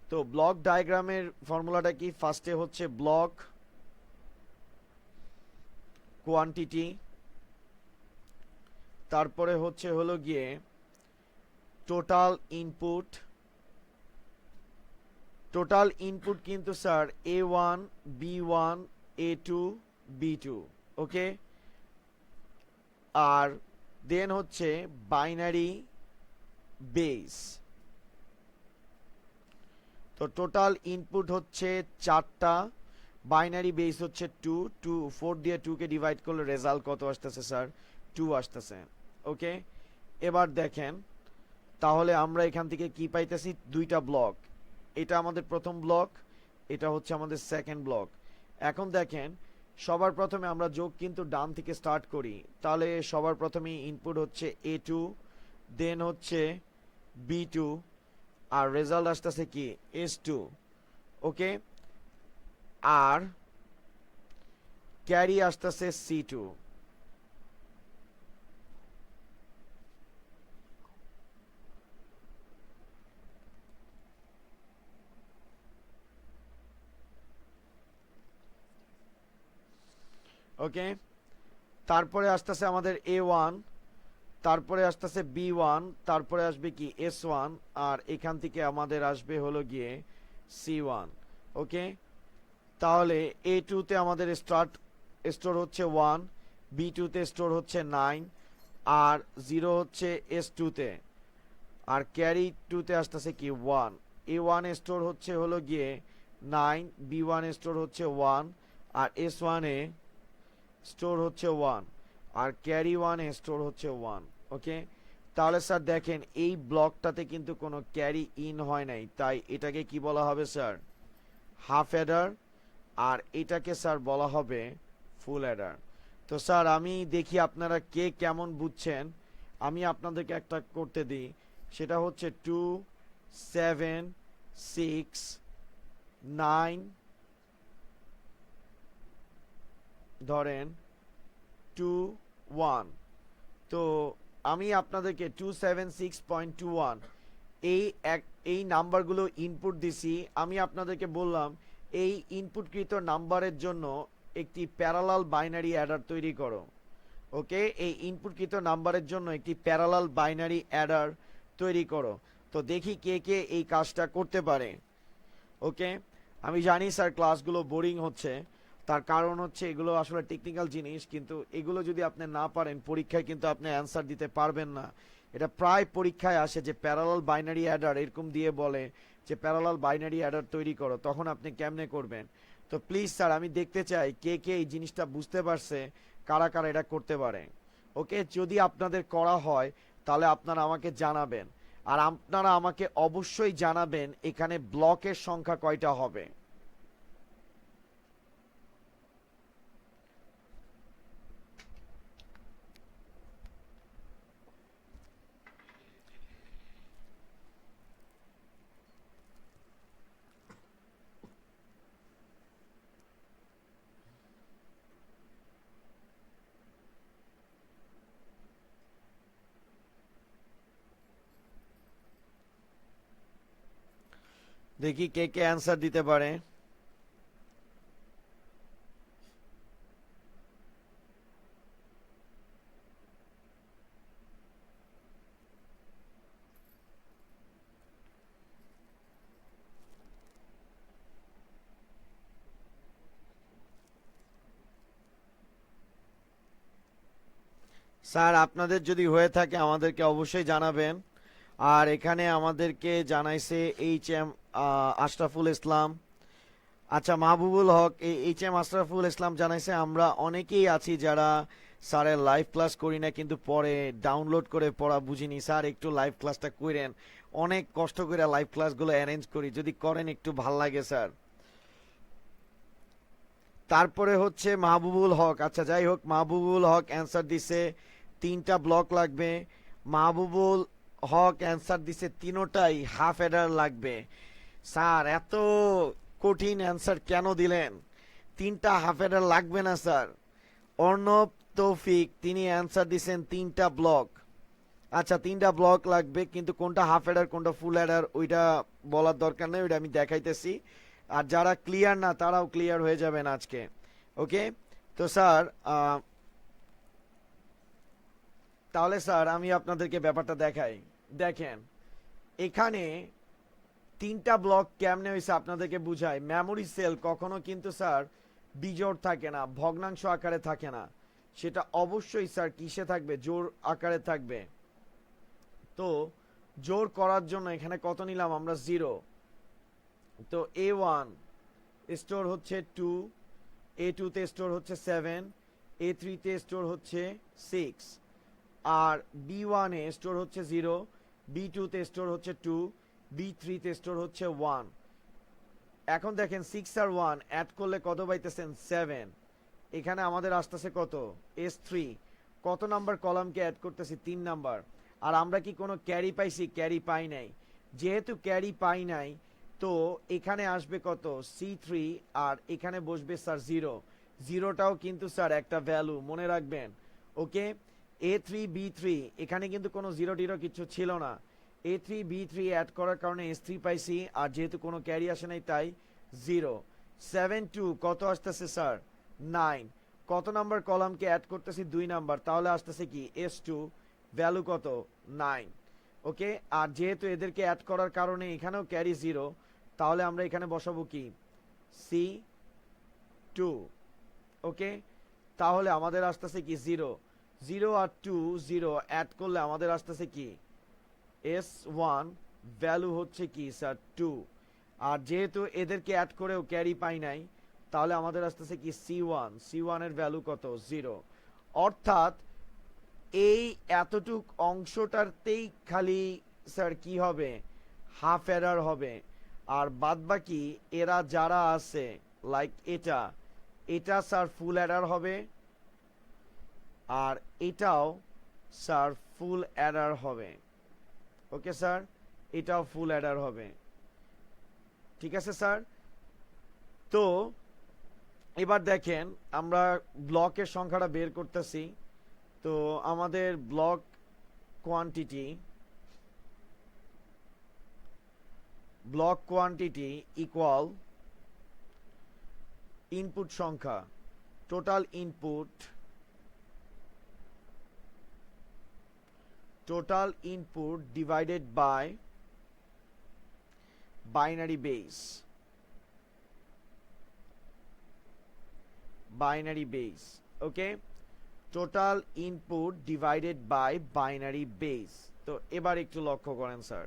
তো ব্লক ডায়াগ্রামের ফর্মুলাটা কি, ফার্স্টে হচ্ছে ব্লক কোয়ান্টিটি, তারপরে হচ্ছে হলো গিয়ে টোটাল ইনপুট। টোটাল ইনপুট কিন্তু sir A1 B1 A2 B2। ওকে, আর দেন হচ্ছে বাইনারি বেস। তো টোটাল ইনপুট হচ্ছে 4টা, বাইনারি বেস হচ্ছে 2, 2 4 দিয়ে 2 কে ডিভাইড করলে রেজাল্ট কত আসতেছে স্যার, 2 আসতেছে। ওকে, এবার দেখেন তাহলে আমরা এখান থেকে কি পাইতেছি, দুইটা ব্লক। এটা আমাদের প্রথম ব্লক, এটা হচ্ছে আমাদের সেকেন্ড ব্লক। এখন দেখেন সবার প্রথমে আমরা যোগ কিন্তু ডান থেকে স্টার্ট করি। তাহলে সবার প্রথমে ইনপুট হচ্ছে A2, দেন হচ্ছে B2, আর রেজাল্ট আসতেছে কি S2। ওকে, আর ক্যারি আসতেছে C2। ওকে, তারপরে আসতেছে আমাদের A1, তারপরে আসতেছে B1, তারপরে আসবে কি S1, আর এখান থেকে আমাদের আসবে হলো গিয়ে C1। ওকে, তাহলে A2 তে আমাদের স্টোর হচ্ছে 1, B2 তে স্টোর হচ্ছে 9, আর 0 হচ্ছে S2 তে, আর ক্যারি 2 তে আসতেছে কি 1। A1 এ স্টোর হচ্ছে হলো গিয়ে 9, B1 এ স্টোর হচ্ছে 1, আর S1 এ স্টোর হচ্ছে 1, আর ক্যারি 1 এ স্টোর হচ্ছে 1। ওকে, তাহলে স্যার দেখেন এই ব্লকটাতে কিন্তু কোনো ক্যারি ইন হয় নাই, তাই এটাকে কি বলা হবে স্যার? Half Eder. আর এটাকে স্যার বলা হবে ফুল অ্যাডার। তো স্যার আমি দেখি আপনারা কে কেমন বুঝছেন। আমি আপনাদেরকে একটা করতে দিই, সেটা হচ্ছে 2 7 6 9, ধরেন 2 1। তো আমি আপনাদেরকে 276.21 এই এই নাম্বারগুলো ইনপুট দিছি। আমি আপনাদেরকে বললাম এই ইনপুটকৃত নাম্বারের জন্য একটি প্যারালাল বাইনারি অ্যাডার তৈরি করো। ওকে, এই ইনপুটকৃত নাম্বারের জন্য একটি প্যারালাল বাইনারি অ্যাডার তৈরি করো। তো দেখি কে কে এই কাজটা করতে পারে। ওকে, আমি জানি স্যার ক্লাসগুলো বোরিং হচ্ছে, তার কারণ হচ্ছে এগুলো আসলে টেকনিক্যাল জিনিস, কিন্তু এগুলো যদি আপনি না পারেন পরীক্ষায় কিন্তু আপনি অ্যান্সার দিতে পারবেন না। এটা প্রায় পরীক্ষায় আসে যে প্যারালাল বাইনারি অ্যাডার এরকম দিয়ে বলে যে প্যারালাল বাইনারি অ্যাডার তৈরি করো, তখন আপনি কেমনে করবেন? তো প্লিজ স্যার আমি দেখতে চাই কে কে এই জিনিসটা বুঝতে পারছে, কারা কারা এটা করতে পারে। ওকে, যদি আপনাদের করা হয় তাহলে আপনারা আমাকে জানাবেন, আর আপনারা আমাকে অবশ্যই জানাবেন এখানে ব্লকের সংখ্যা কয়টা হবে। দেখি কে কে অ্যান্সার দিতে পারে। স্যার আপনাদের যদি হয়ে থাকে আমাদেরকে অবশ্যই জানাবেন। আর এখানে আমাদেরকে জানাইছে HM আশরাফুল ইসলাম, আচ্ছা মাহবুবুল হক, HM আশরাফুল ইসলাম জানাইছে আমরা অনেকেই আছি যারা স্যারের লাইভ ক্লাস করি না, কিন্তু পরে ডাউনলোড করে পড়া বুঝিনি। স্যার একটু লাইভ ক্লাসটা করেন, অনেক কষ্ট করে লাইভ ক্লাসগুলো অ্যারেঞ্জ করি, যদি করেন একটু ভাল লাগে স্যার। তারপরে হচ্ছে মাহবুবুল হক, আচ্ছা যাই হোক, মাহবুবুল হক অ্যান্সার দিছে 3টা ব্লক লাগবে। মাহবুবুল হক অ্যান্সার দিছে তিনোটাই হাফ অ্যাডার লাগবে। স্যার এত কঠিন অ্যান্সার কেন দিলেন? 3টা হাফ অ্যাডার লাগবে না স্যার। অর্ণব তৌফিক তিনি অ্যান্সার দিছেন 3টা ব্লক। আচ্ছা 3টা ব্লক লাগবে, কিন্তু কোনটা হাফ অ্যাডার কোনটা ফুল অ্যাডার ওইটা বলার দরকার নেই, ওইটা আমি দেখাইতেছি। আর যারা ক্লিয়ার না তারাও ক্লিয়ার হয়ে যাবেন আজকে। ওকে, তো স্যার তাহলে স্যার আমি আপনাদেরকে ব্যাপারটা দেখাই। দেখেন এখানে 3টা ব্লক কেমনে হয়েছে আপনাদেরকে বুঝাই। মেমোরি সেল কখনো কিন্তু স্যার বিজোড় থাকে না, ভগ্নাংশ আকারে থাকে না, সেটা অবশ্যই স্যার কিসে থাকবে? জোড় আকারে থাকবে। তো জোড় করার জন্য এখানে কত নিলাম আমরা? 0। তো A1 স্টোর হচ্ছে 2, A2 তে স্টোর হচ্ছে 7, A3 তে স্টোর হচ্ছে 6, আর B1 এ স্টোর হচ্ছে 0, B2 তে স্টোর হচ্ছে 2, B3 তে স্টোর হচ্ছে 1। এখন দেখেন 6 আর 1 অ্যাড করলে কত পাইতেছেন? 7। এখানে আমাদের আসতেছে কত? S3। কত নাম্বার কলামকে অ্যাড করতেছি? 3 নাম্বার। আর আমরা কি কোনো ক্যারি পাইছি? ক্যারি পাই নাই। যেহেতু ক্যারি পাই নাই, তো এখানে আসবে কত? C3, আর এখানে বসবে স্যার 0। জিরোটাও কিন্তু স্যার একটা ভ্যালু, মনে রাখবেন। ওকে, A3 B3 এখানে কিন্তু কোনো জিরো টিরো কিছু ছিল না। A3 B3 অ্যাড করার কারণে S3 পাইছি, আর যেহেতু কোনো ক্যারি আসে নাই তাই 0। 7 2 কত আসতেছে স্যার? 9। কত নাম্বার কলামকে অ্যাড করতেছি? 2 নাম্বার, তাহলে আসতেছে কি? S2, ভ্যালু কত? 9। ওকে, আর যেহেতু এদেরকে অ্যাড করার কারণে এখানেও ক্যারি 0, তাহলে আমরা এখানে বসাবো কি? C2। ওকে, তাহলে আমাদের আসতেছে কি 0, 0 আর 2 0 অ্যাড করলে আমাদের আসতেছে কি S1 ভ্যালু হচ্ছে কি স্যার 2। আর যেহেতু এদেরকে অ্যাড করেও ক্যারি পাই নাই, তাহলে আমাদের আসতেছে কি C1 এর ভ্যালু কত 0। অর্থাৎ এই এতটুক অংশটাতেই খালি স্যার কি হবে হাফ এরার হবে, আর বাদবাকি এরা যারা আছে লাইক এটা স্যার ফুল এরার হবে, আর এটাও স্যার ফুল এরার হবে। ওকে স্যার, এটাও ফুল এরার হবে। ঠিক আছে স্যার। তো এবার দেখেন আমরা ব্লকের সংখ্যাটা বের করতেছি। তো আমাদের ব্লক কোয়ান্টিটি ইকুয়াল ইনপুট সংখ্যা, total input divided by binary base, okay, total input divided by binary base. তো এবার একটু লক্ষ্য করেন স্যার,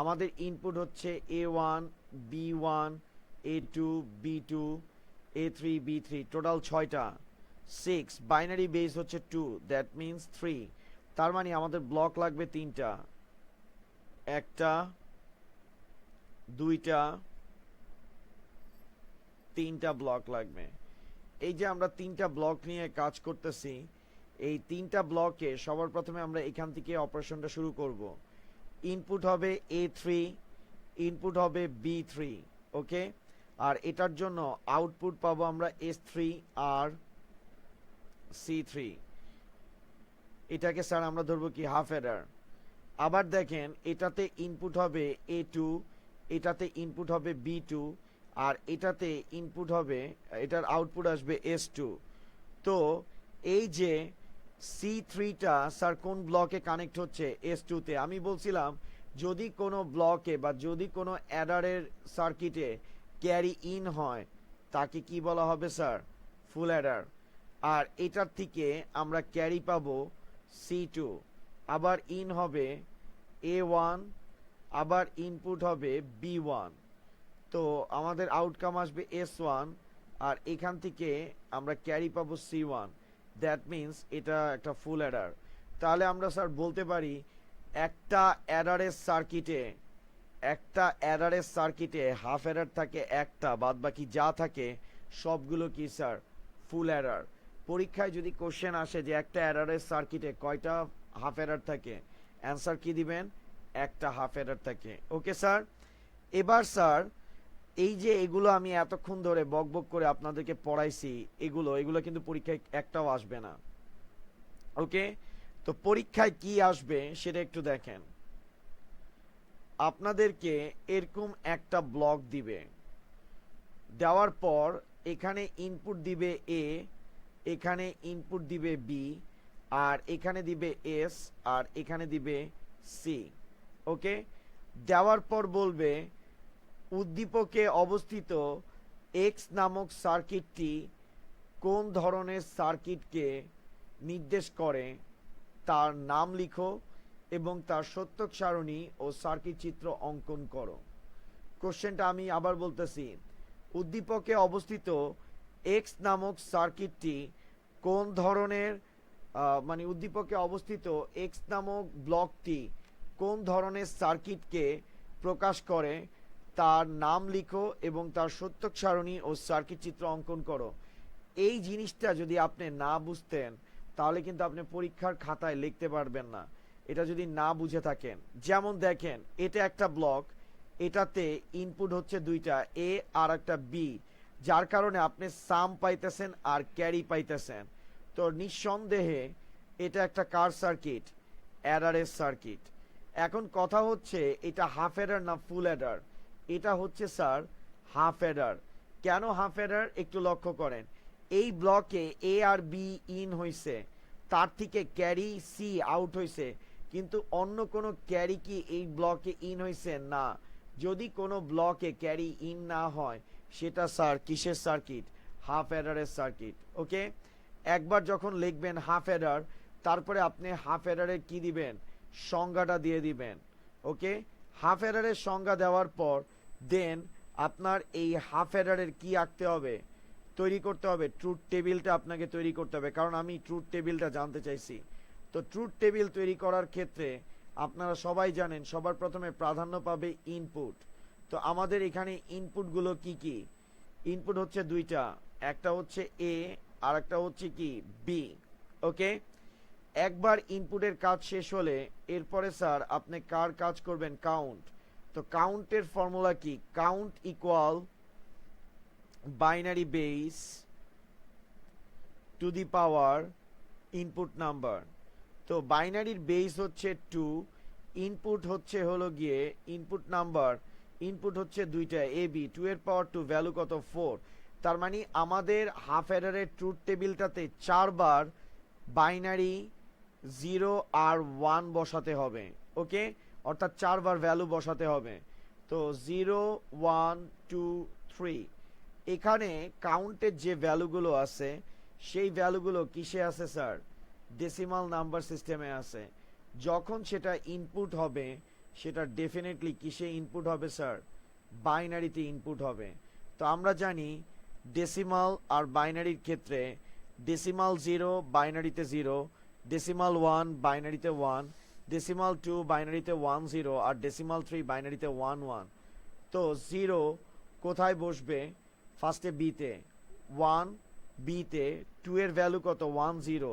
আমাদের ইনপুট হচ্ছে A1 B1 A2 B2 A3 B3, total 6টা, 6, বাইনারি বেস হচ্ছে 2, দ্যাট মিন্স 3। তার মানে আমাদের ব্লক লাগবে 3টা, 1টা 2টা 3টা ব্লক লাগবে। এই যে আমরা 3টা ব্লক নিয়ে কাজ করতেছি, এই 3টা ব্লকে সবার প্রথমে আমরা এখান থেকে অপারেশনটা শুরু করব। ইনপুট হবে A3, ইনপুট হবে B3, ওকে, আর এটার জন্য আউটপুট পাবো আমরা S3 আর C3। এটাকে স্যার আমরা ধরবো কি হাফ এডার। আবার দেখেন এটাতে ইনপুট হবে A2, এটাতে ইনপুট হবে B2, আর এটাতে ইনপুট হবে, এটার আউটপুট আসবে S2। তো এই যে C3টা স্যার কোন ব্লকে কানেক্ট হচ্ছে S2 তে। আমি বলছিলাম যদি কোনো ব্লকে বা যদি কোনো অ্যাডারের সার্কিটে ক্যারি ইন হয় তাকে কি বলা হবে স্যার ফুল অ্যাডার। আর এটার থেকে আমরা ক্যারি পাবো C2, আবার ইন হবে A1, আবার ইনপুট হবে B1। তো আমাদের আউটকাম আসবে S1, আর এখান থেকে আমরা ক্যারি পাবো C1, দ্যাট মিন্স এটা একটা ফুল অ্যাডার। তাহলে আমরা স্যার বলতে পারি একটা অ্যাডারের সার্কিটে হাফ অ্যাডার থাকে একটা, বাদ বাকি যা থাকে সবগুলো কি স্যার ফুল অ্যাডার। পরীক্ষায় যদি কোশ্চেন আসে যে একটা অ্যাডারের সার্কিটে কয়টা হাফ অ্যাডার থাকে, অ্যান্সার কি দিবেন, একটা হাফ অ্যাডার থাকে। Okay sir. এবার স্যার এই যে এগুলো আমি এতক্ষণ ধরে বকবক করে আপনাদেরকে পড়াইছি, এগুলো কিন্তু পরীক্ষায় একটাও আসবে না। ওকে, তো পরীক্ষায় কি আসবে সেটা একটু দেখেন। আপনাদেরকে এরকম একটা ব্লক দিবে, দেওয়ার পর এখানে ইনপুট দিবে A, এখানে ইনপুট দিবে B, আর এখানে দিবে S, আর এখানে দিবে C। ওকে, দেওয়ার পর বলবে উদ্দীপকে অবস্থিত X নামক সার্কিটটি কোন ধরনের সার্কিটকে নির্দেশ করে তার নাম লিখো এবং তার সত্যক সারণী ও সার্কিট চিত্র অঙ্কন করো। কোশ্চেনটা আমি আবার বলতেছি, উদ্দীপকে অবস্থিত X নামক সার্কিটটি কোন ধরনের মানে উদ্দীপকে অবস্থিত X নামক ব্লকটি কোন ধরনের সার্কিটকে প্রকাশ করে তার নাম লিখো এবং তার সত্যক সারণী ও সার্কিট চিত্র অঙ্কন করো। এই জিনিসটা যদি আপনি না বুঝতেন তাহলে কিন্তু আপনি পরীক্ষার খাতায় লিখতে পারবেন না, এটা যদি না বুঝে থাকেন। যেমন দেখেন এটা একটা ব্লক, এটাতে ইনপুট হচ্ছে 2টা A আর একটা B, যার কারণে আপনি সাম পাইতেছেন আর ক্যারি পাইতেছেন। তো নিঃসন্দেহে এটা একটা কার সার্কিট, অ্যাডারের সার্কিট। এখন কথা হচ্ছে এটা হাফ অ্যাডার না ফুল অ্যাডার। এটা হচ্ছে স্যার হাফ অ্যাডার। কেন হাফ অ্যাডার একটু লক্ষ্য করেন, এই ব্লকে A আর B ইন হইছে, তার থেকে ক্যারি C আউট হইছে, কিন্তু অন্য কোনো ক্যারি কি এই ব্লকে ইন হইছে না। যদি কোনো ব্লকে ক্যারি ইন না হয় সেটা স্যার কিসের সার্কিট, হাফ অ্যাডারের সার্কিট। ওকে, একবার যখন লিখবেন হাফ অ্যাডার, তারপরে আপনি হাফ অ্যাডারের কি দিবেন, সংজ্ঞাটা দিয়ে দিবেন। ওকে, হাফ অ্যাডারের সংজ্ঞা দেওয়ার পর দেন আপনার এই হাফ অ্যাডারের কি আঁকতে হবে, তৈরি করতে হবে, ট্রুথ টেবিলটা আপনাকে তৈরি করতে হবে, কারণ আমি ট্রুথ টেবিলটা জানতে চাইছি। তো ট্রুথ টেবিল তৈরি করার ক্ষেত্রে আপনারা সবাই জানেন সবার প্রথমে প্রাধান্য পাবে ইনপুট। তো আমাদের এখানে ইনপুটগুলো কি কি, ইনপুট হচ্ছে দুইটা, একটা হচ্ছে এ আর একটা হচ্ছে কি বি। ওকে, একবার ইনপুটের কাজ শেষ হলে এরপরে স্যার আপনি কার কাজ করবেন, কাউন্ট। তো কাউন্টের ফর্মুলা কি, count equal binary base two the power input number. তো বাইনারির বেস হচ্ছে 2, ইনপুট হচ্ছে হলো গিয়ে ইনপুট নাম্বার, ইনপুট হচ্ছে দুইটা এ বি, 2 এর পাওয়ার 2, ভ্যালু কত 4। তার মানে আমাদের হাফ অ্যাডারের ট্রুথ টেবিলটাতে 4 বার বাইনারি 0 আর 1 বসাতে হবে। ওকে, অর্থাৎ 4 বার ভ্যালু বসাতে হবে। তো 0 1 2 3, এখানে কাউন্টের যে ভ্যালুগুলো আছে সেই ভ্যালুগুলো কিসে আছে স্যার, ডেসিমাল নাম্বার সিস্টেমে আছে। যখন সেটা ইনপুট হবে সেটা ডেফিনেটলি কিসে ইনপুট হবে স্যার, বাইনারিতে ইনপুট হবে। তো আমরা জানি ডেসিমাল আর বাইনারির ক্ষেত্রে ডেসিমাল 0 বাইনারিতে 0, ডেসিমাল 1 বাইনারিতে 1, ডেসিমাল 2 বাইনারিতে 1 0 আর ডেসিমাল 3 বাইনারিতে 1 1। তো 0 কোথায় বসবে, ফার্স্টে বিতে, 1 বিতে, 2 এর ভ্যালু কত 1 0,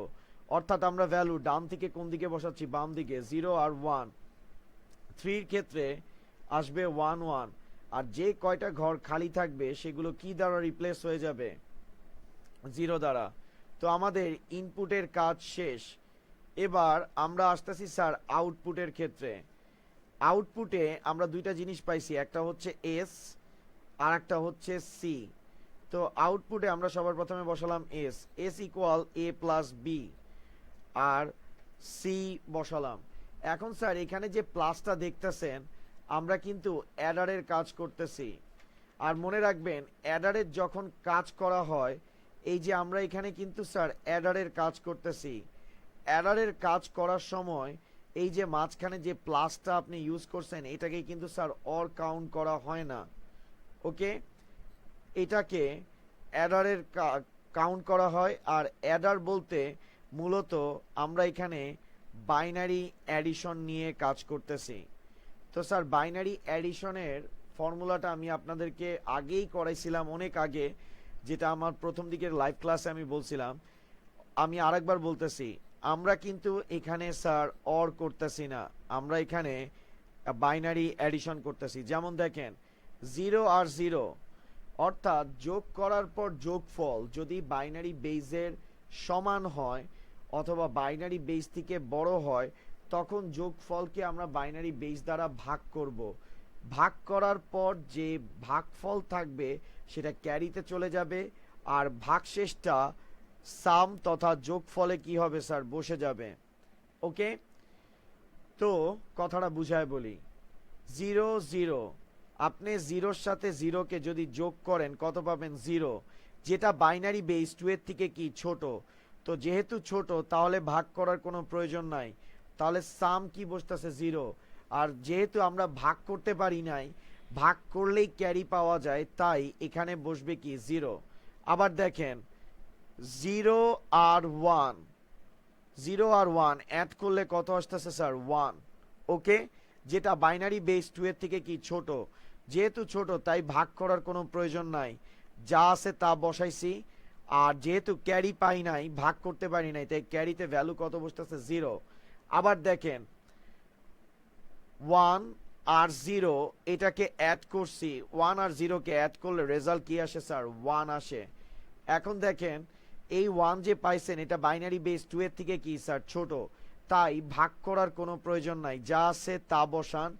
অর্থাৎ আমরা ভ্যালু ডান থেকে কোন দিকে বসাচ্ছি, বাম দিকে, 0 আর 1। 3 এর ক্ষেত্রে আসবে 1 1, আর যে কয়টা ঘর খালি থাকবে সেগুলো কি দ্বারা রিপ্লেস হয়ে যাবে, 0 দ্বারা। তো আমাদের ইনপুটের কাজ শেষ। এবার আমরা আসতেছি স্যার আউটপুটের ক্ষেত্রে। আউটপুটে আমরা দুইটা জিনিস পাইছি, একটা হচ্ছে এস আর একটা হচ্ছে সি। তো আউটপুটে আমরা সবার প্রথমে বসালাম এস, এস ইকুয়াল এ প্লাস বি, আর সি বসালাম। এখন স্যার এখানে যে প্লাসটা দেখতেছেন আমরা কিন্তু অ্যাডারের কাজ করতেছি। আর মনে রাখবেন অ্যাডারের যখন কাজ করা হয়, এই যে আমরা এখানে কিন্তু স্যার অ্যাডারের কাজ করতেছি, অ্যাডারের কাজ করার সময় এই যে মাঝখানে যে প্লাসটা আপনি ইউজ করছেন এটাকে কিন্তু স্যার অর কাউন্ট করা হয় না। ওকে, এটাকে অ্যাডারের কাউন্ট করা হয়। আর অ্যাডার বলতে মূলত আমরা এখানে বাইনারি অ্যাডিশন নিয়ে কাজ করতেছি। তো স্যার বাইনারি অ্যাডিশনের ফর্মুলাটা আমি আপনাদেরকে আগেই করাইছিলাম, অনেক আগে, যেটা আমার প্রথম দিকের লাইভ ক্লাসে আমি বলছিলাম। আমি আরেকবার বলতেছি, আমরা কিন্তু এখানে স্যার অর করতেছি না, আমরা এখানে বাইনারি অ্যাডিশন করতেছি। যেমন দেখেন 0 আর 0, অর্থাৎ যোগ করার পর যোগফল যদি বাইনারি বেজের সমান হয় অথবা বাইনারি বেজ থেকে বড় হয় তখন যোগফলকে আমরা বাইনারি বেজ দ্বারা ভাগ করব। ভাগ করার পর যে ভাগফল থাকবে সেটা ক্যারিতে চলে যাবে, আর ভাগশেষটা সাম তথা যোগফলে কি হবে স্যার, বসে যাবে। ওকে, তো কথাটা বুঝায় বলি, 0 0, আপনি 0-র সাথে 0-কে যদি যোগ করেন কত পাবেন, 0, যেটা বাইনারি বেস 2 এর থেকে কি ছোট। তো যেহেতু ছোট তাহলে ভাগ করার কোনো প্রয়োজন নাই, তাহলে সাম কি বসতেছে 0। আর যেহেতু আমরা ভাগ করতে পারি নাই, ভাগ করলেই ক্যারি পাওয়া যায়, তাই এখানে বসবে কি 0। আবার দেখেন 0 আর 1, 0 আর 1 অ্যাড করলে কত আসতেছে স্যার, 1। ওকে, যেটা বাইনারি বেস 2 এর থেকে কি ছোট, যেহেতু ছোট তাই ভাগ করার কোনো প্রয়োজন নাই, যা আছে তা বসাইছি। আর যেহেতু ক্যারি পাই নাই, ভাগ করতে পারি নাই, তাই ক্যারিতে ভ্যালু কত বসতেছে, 0। আবার দেখেন 1 আর 0 এটাকে অ্যাড করছি, 1 আর 0 কে অ্যাড করলে রেজাল্ট কি আসে স্যার, 1 আসে। এখন দেখেন এই 1 যে পাইছেন এটা বাইনারি বেস 2 এর থেকে কি স্যার, ছোট, তাই ভাগ করার কোনো প্রয়োজন নাই, যা আছে তা বসান।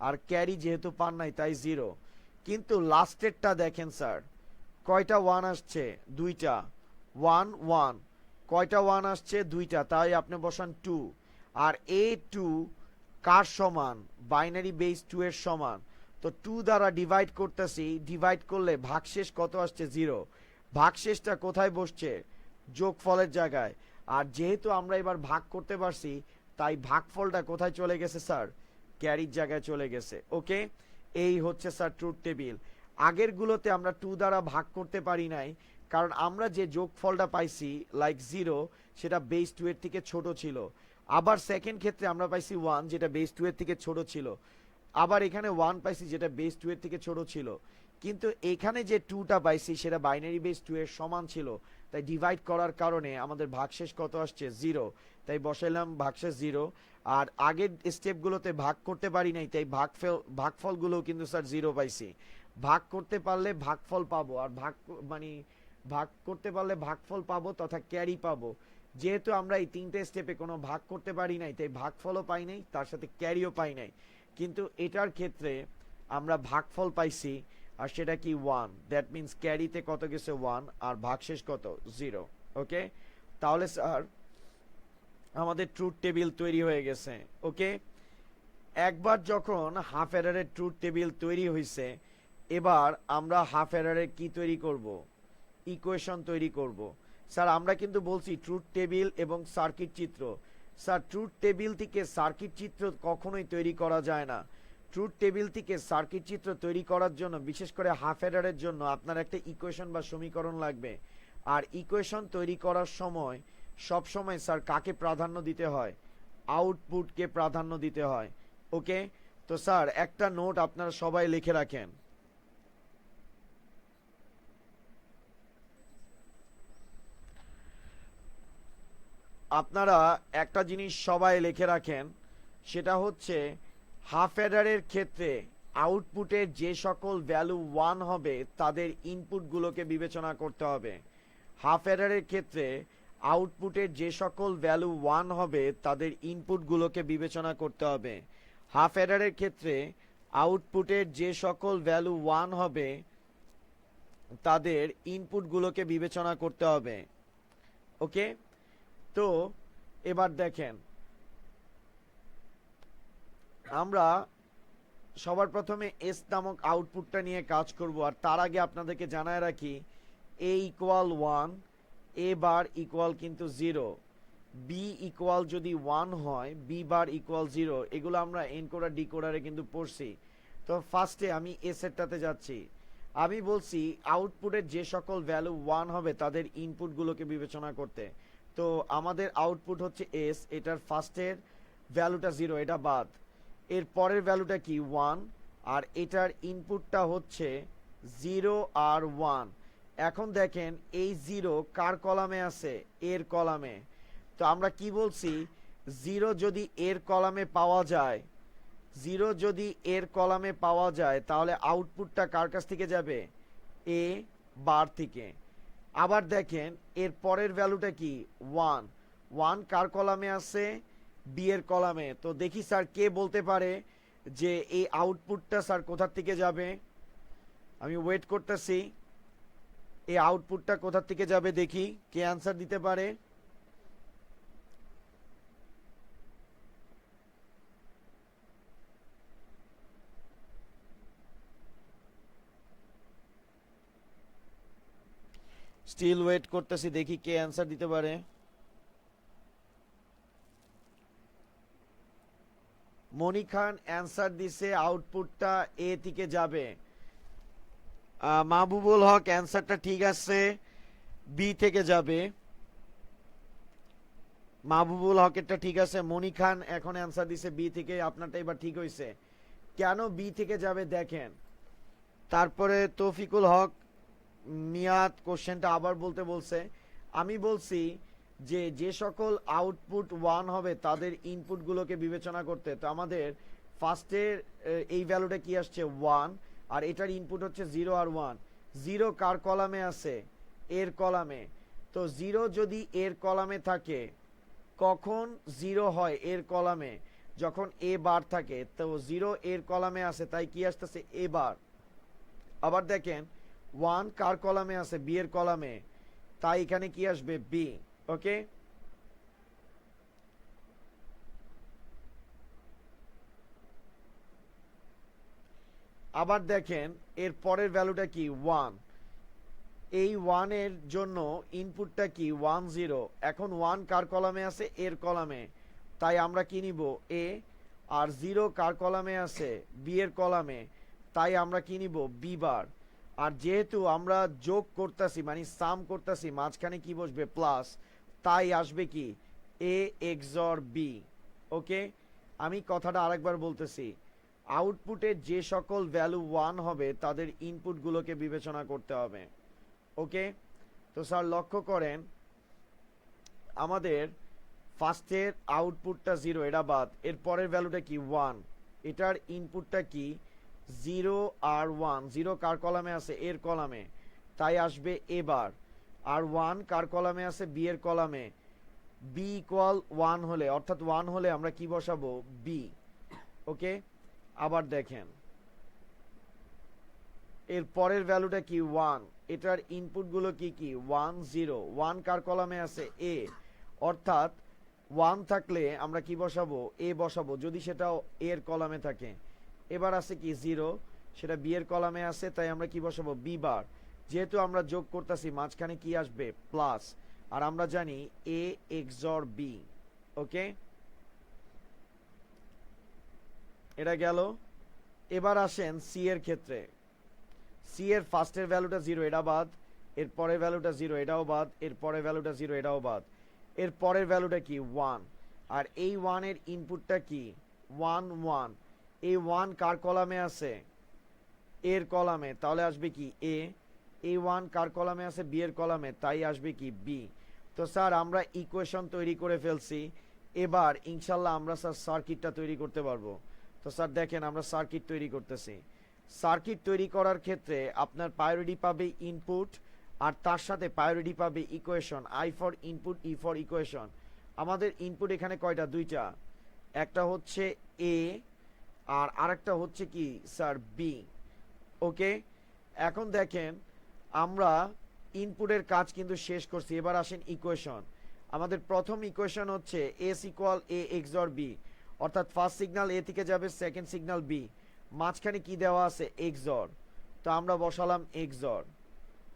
আর ক্যারি যেহেতু পান নাই তাই 0। কিন্তু লাস্টেরটা দেখেন স্যার, কয়টা 1 আসছে, দুইটা, 1 1, কয়টা 1 আসছে, দুইটা, তাই আপনি বসান 2। আর A2 কার সমান, বাইনারি বেস 2 এর সমান। তো 2 দ্বারা ডিভাইড করতেছি, ডিভাইড করলে ভাগশেষ কত আসছে, 0। ভাগশেষটা কোথায় বসছে, যোগফলের জায়গায়। আর যেহেতু আমরা এবার ভাগ করতে পারছি, তাই ভাগফলটা কোথায় চলে গেছে স্যার? ক্যারির জায়গায় চলে গেছে। ওকে, এই হচ্ছে স্যার ট্রুথ টেবিল। আগের গুলোতে আমরা 2 দ্বারা ভাগ করতে পারি নাই, কারণ আমরা যে যোগফলটা পাইছি লাইক 0, সেটা বেস 2 এর থেকে ছোট ছিল। আবার সেকেন্ড ক্ষেত্রে আমরা পাইছি 1, যেটা বেস 2 এর থেকে ছোট ছিল। আবার এখানে 1 পাইছি, যেটা বেস 2 এর থেকে ছোট ছিল। কিন্তু এখানে যে 2টা পাইছি সেটা বাইনারি বেস 2 এর সমান ছিল। তাই ডিভাইড করার কারণে আমাদের ভাগশেষ কত আসছে? 0। তাই বসাইলাম ভাগশেষ 0। আর আগের স্টেপগুলোতে ভাগ করতে পারি নাই, তাই ভাগফলগুলো কিন্তু স্যার 0 পাইছি। ভাগ করতে পারলে ভাগফল পাবো, আর মানে ভাগ করতে পারলে ভাগফল পাবো তথা ক্যারি পাবো। যেহেতু আমরা এই 3টে স্টেপে কোনো ভাগ করতে পারি নাই, তাই ভাগফলও পাই নাই, তার সাথে ক্যারিও পাই নাই। কিন্তু এটার ক্ষেত্রে আমরা ভাগফল পাইছি, আর সেটা কি 1। দ্যাট মিন্স ক্যারিতে কত গেছে? 1, আর ভাগশেষ কত? 0। ওকে, তাহলে স্যার আমাদের ট্রুথ টেবিল তৈরি হয়ে গেছে। ওকে, একবার যখন হাফ এরারের ট্রুথ টেবিল তৈরি হয়েছে, এবার আমরা হাফ এরারের কি তৈরি করব? ইকুয়েশন তৈরি করব। স্যার আমরা কিন্তু বলছি ট্রুথ টেবিল এবং সার্কিট চিত্র। স্যার ট্রুথ টেবিল থেকে সার্কিট চিত্র কখনোই তৈরি করা যায় না। ট্রুথ টেবিল থেকে সার্কিট চিত্র তৈরি করার জন্য, বিশেষ করে হাফ এরারের জন্য, আপনার একটা ইকুয়েশন বা সমীকরণ লাগবে। আর ইকুয়েশন তৈরি করার সময় সব সময় স্যার কাকে প্রাধান্য দিতে হয়? আউটপুটকে প্রাধান্য দিতে হয়। ওকে, তো স্যার একটা নোট আপনারা সবাই লিখে রাখেন। আপনারা একটা জিনিস সবাই লিখে রাখেন, সেটা হচ্ছে হাফ অ্যাডারের ক্ষেত্রে আউটপুটের যে সকল ভ্যালু 1 হবে তাদের ইনপুটগুলোকে বিবেচনা করতে হবে। হাফ অ্যাডারের ক্ষেত্রে আউটপুটের যে সকল ভ্যালু 1 হবে তাদের ইনপুটগুলোকে বিবেচনা করতে হবে। হাফ অ্যাডারের ক্ষেত্রে আউটপুটের যে সকল ভ্যালু 1 হবে তাদের ইনপুটগুলোকে বিবেচনা করতে হবে। ওকে, তো এবার দেখেন, আমরা সবার প্রথমে এস নামক আউটপুটটা নিয়ে কাজ করব। আর তার আগে আপনাদেরকে জানায় রাখি, এ ইকুয়াল 1, এ বার ইকুয়াল কিন্তু 0, বি ইকুয়াল যদি 1 হয়, বি বার ইকুয়াল 0, এগুলো আমরা এনকোডার ডিকোডারে কিন্তু পড়ছি। তো ফার্স্টে আমি এস এরটাতে যাচ্ছি। আমি বলছি আউটপুটের যে সকল ভ্যালু 1 হবে তাদের ইনপুটগুলোকে বিবেচনা করতে। তো আমাদের আউটপুট হচ্ছে এস, এটার ফার্স্টের ভ্যালুটা 0, এটা বাদ। এর পরের ভ্যালুটা কি? 1, আর এটার ইনপুটটা হচ্ছে 0 আর 1। এখন দেখেন এই 0 কার কলামে আছে? এর কলামে। তো আমরা কি বলছি? 0 যদি এর কলামে পাওয়া যায়, 0 যদি এর কলামে পাওয়া যায়, তাহলে আউটপুটটা কার কাছ থেকে যাবে? এ বার থেকে। আবার দেখেন এর পরের ভ্যালুটা কি? 1। 1 কার কলামে আছে? বি এর কলামে। তো দেখি স্যার কে বলতে পারে যে এই আউটপুটটা স্যার কোথা থেকে যাবে? আমি ওয়েট করতেছি, এই আউটপুটটা কোথা থেকে যাবে দেখি কে অ্যান্সার দিতে পারে। স্টিল ওয়েট করতেছি, দেখি কে অ্যান্সার দিতে পারে। মনি খান অ্যান্সার দিছে আউটপুটটা এ থেকে যাবে। মাহবুবুল হক অ্যান্সারটা ঠিক আছে, বি থেকে যাবে। মাহবুবুল হকেরটা ঠিক আছে। মনি খান এখন অ্যান্সার দিছে বি থেকে, আপনারটা এবার ঠিক হয়েছে। কেন বি থেকে যাবে দেখেন। তারপরে তৌফিকুল হক মিয়াদ কোশ্চেনটা আবার বলতে বলছে। আমি বলছি যে যে সকল আউটপুট 1 হবে তাদের ইনপুটগুলোকে বিবেচনা করতে। তো আমাদের ফার্স্টের এই ভ্যালুটা কি আসছে? 1, আর এটার ইনপুট হচ্ছে 0 আর 1। 0 কার কলামে আছে? এর কলামে। তো 0 যদি এর কলামে থাকে, কখন 0 হয় এর কলামে? যখন এ বার থাকে। তো 0 এর কলামে আছে, তাই কি আসতেছে? এ বার। আবার দেখেন 1 কার কলামে আছে? বি এর কলামে, তাই এখানে কি আসবে? বি। ওকে, আবার দেখেন এর পরের ভ্যালুটা কি? 1। এই 1 এর জন্য ইনপুটটা কি 1 0। এখন 1 কার কলামে আছে, এর কলামে, তাই আমরা কি নিব এ। আর 0 কার কলামে আছে, বি এর কলামে, তাই আমরা কি নিব বি বার। আর যেহেতু আমরা যোগ করতেছি মানে সাম করতেছি, মাঝখানে কি বসবে প্লাস, তাই আসবে কি এ এক্সর বি। ওকে, আমি কথাটা আরেকবার বলতেছি, আউটপুটে যে সকল ভ্যালু 1 হবে তাদের ইনপুটগুলোকে বিবেচনা করতে হবে। ওকে, তো স্যার লক্ষ্য করেন আমাদের ফার্স্টের আউটপুটটা 0, এটা বাদ, এর পরের ভ্যালুটা কি 1, এটার ইনপুটটা কি 0 আর 1। 0 কার কলামে আছে, এর কলামে, তাই আসবে এবার। আর 1 কার কলামে আছে, বি এর কলামে, বি ইকুয়াল 1 হলে, অর্থাৎ 1 হলে আমরা কি বসাবো বি। ওকে, আবার দেখেন এর পরের ভ্যালুটা কি 1, এটার ইনপুটগুলো কি কি 1 0। 1 কার কলামে আছে, এ, অর্থাৎ 1 থাকলে আমরা কি বসাবো এ বসাবো, যদি সেটা এর কলামে থাকে। এবার আছে কি 0, সেটা বি এর কলামে আছে, তাই আমরা কি বসাবো বি বার। যেহেতু আমরা যোগ করতেছি মাঝখানে কি আসবে প্লাস, আর আমরা জানি এ এক্সর বি। ওকে, এটা গেল। এবার আসেন সি এর ক্ষেত্রে। সি এর ফার্স্টের ভ্যালুটা 0, এটা বাদ, এর পরের ভ্যালুটা 0, এটাও বাদ, এর পরের ভ্যালুটা 0, এটাও বাদ, এর পরের ভ্যালুটা কি 1। আর এই 1 এর ইনপুটটা কি 1 1। এই 1 কার কলামে আছে, এর কলামে, তাহলে আসবে কি এ। এই 1 কার কলামে আছে, বি এর কলামে, তাই আসবে কি বি। তো স্যার আমরা ইকুয়েশন তৈরি করে ফেলছি, এবার ইনশাল্লাহ আমরা স্যার সার্কিটটা তৈরি করতে পারবো। তো স্যার দেখেন আমরা সার্কিট তৈরি করতেছি। সার্কিট তৈরি করার ক্ষেত্রে আপনার প্রায়োরিটি পাবে ইনপুট, আর তার সাথে প্রায়োরিটি পাবে equation, I for input, E for equation. আমাদের ইনপুট এখানে কয়টা, দুইটা, একটা হচ্ছে এ আর আরেকটা হচ্ছে কি স্যার বি। ওকে, এখন দেখেন আমরা ইনপুটের কাজ কিন্তু শেষ করছি, এবার আসেন ইকুয়েশন। আমাদের প্রথম ইকুয়েশন হচ্ছে এস ইকুয়াল এ এক্সর বি, অর্থাৎ ফার্স্ট সিগন্যাল এ থেকে যাবে সেকেন্ড সিগন্যাল বি, মাঝখানে কি দেওয়া আছে এক্সর, তো আমরা বসালাম এক্সর।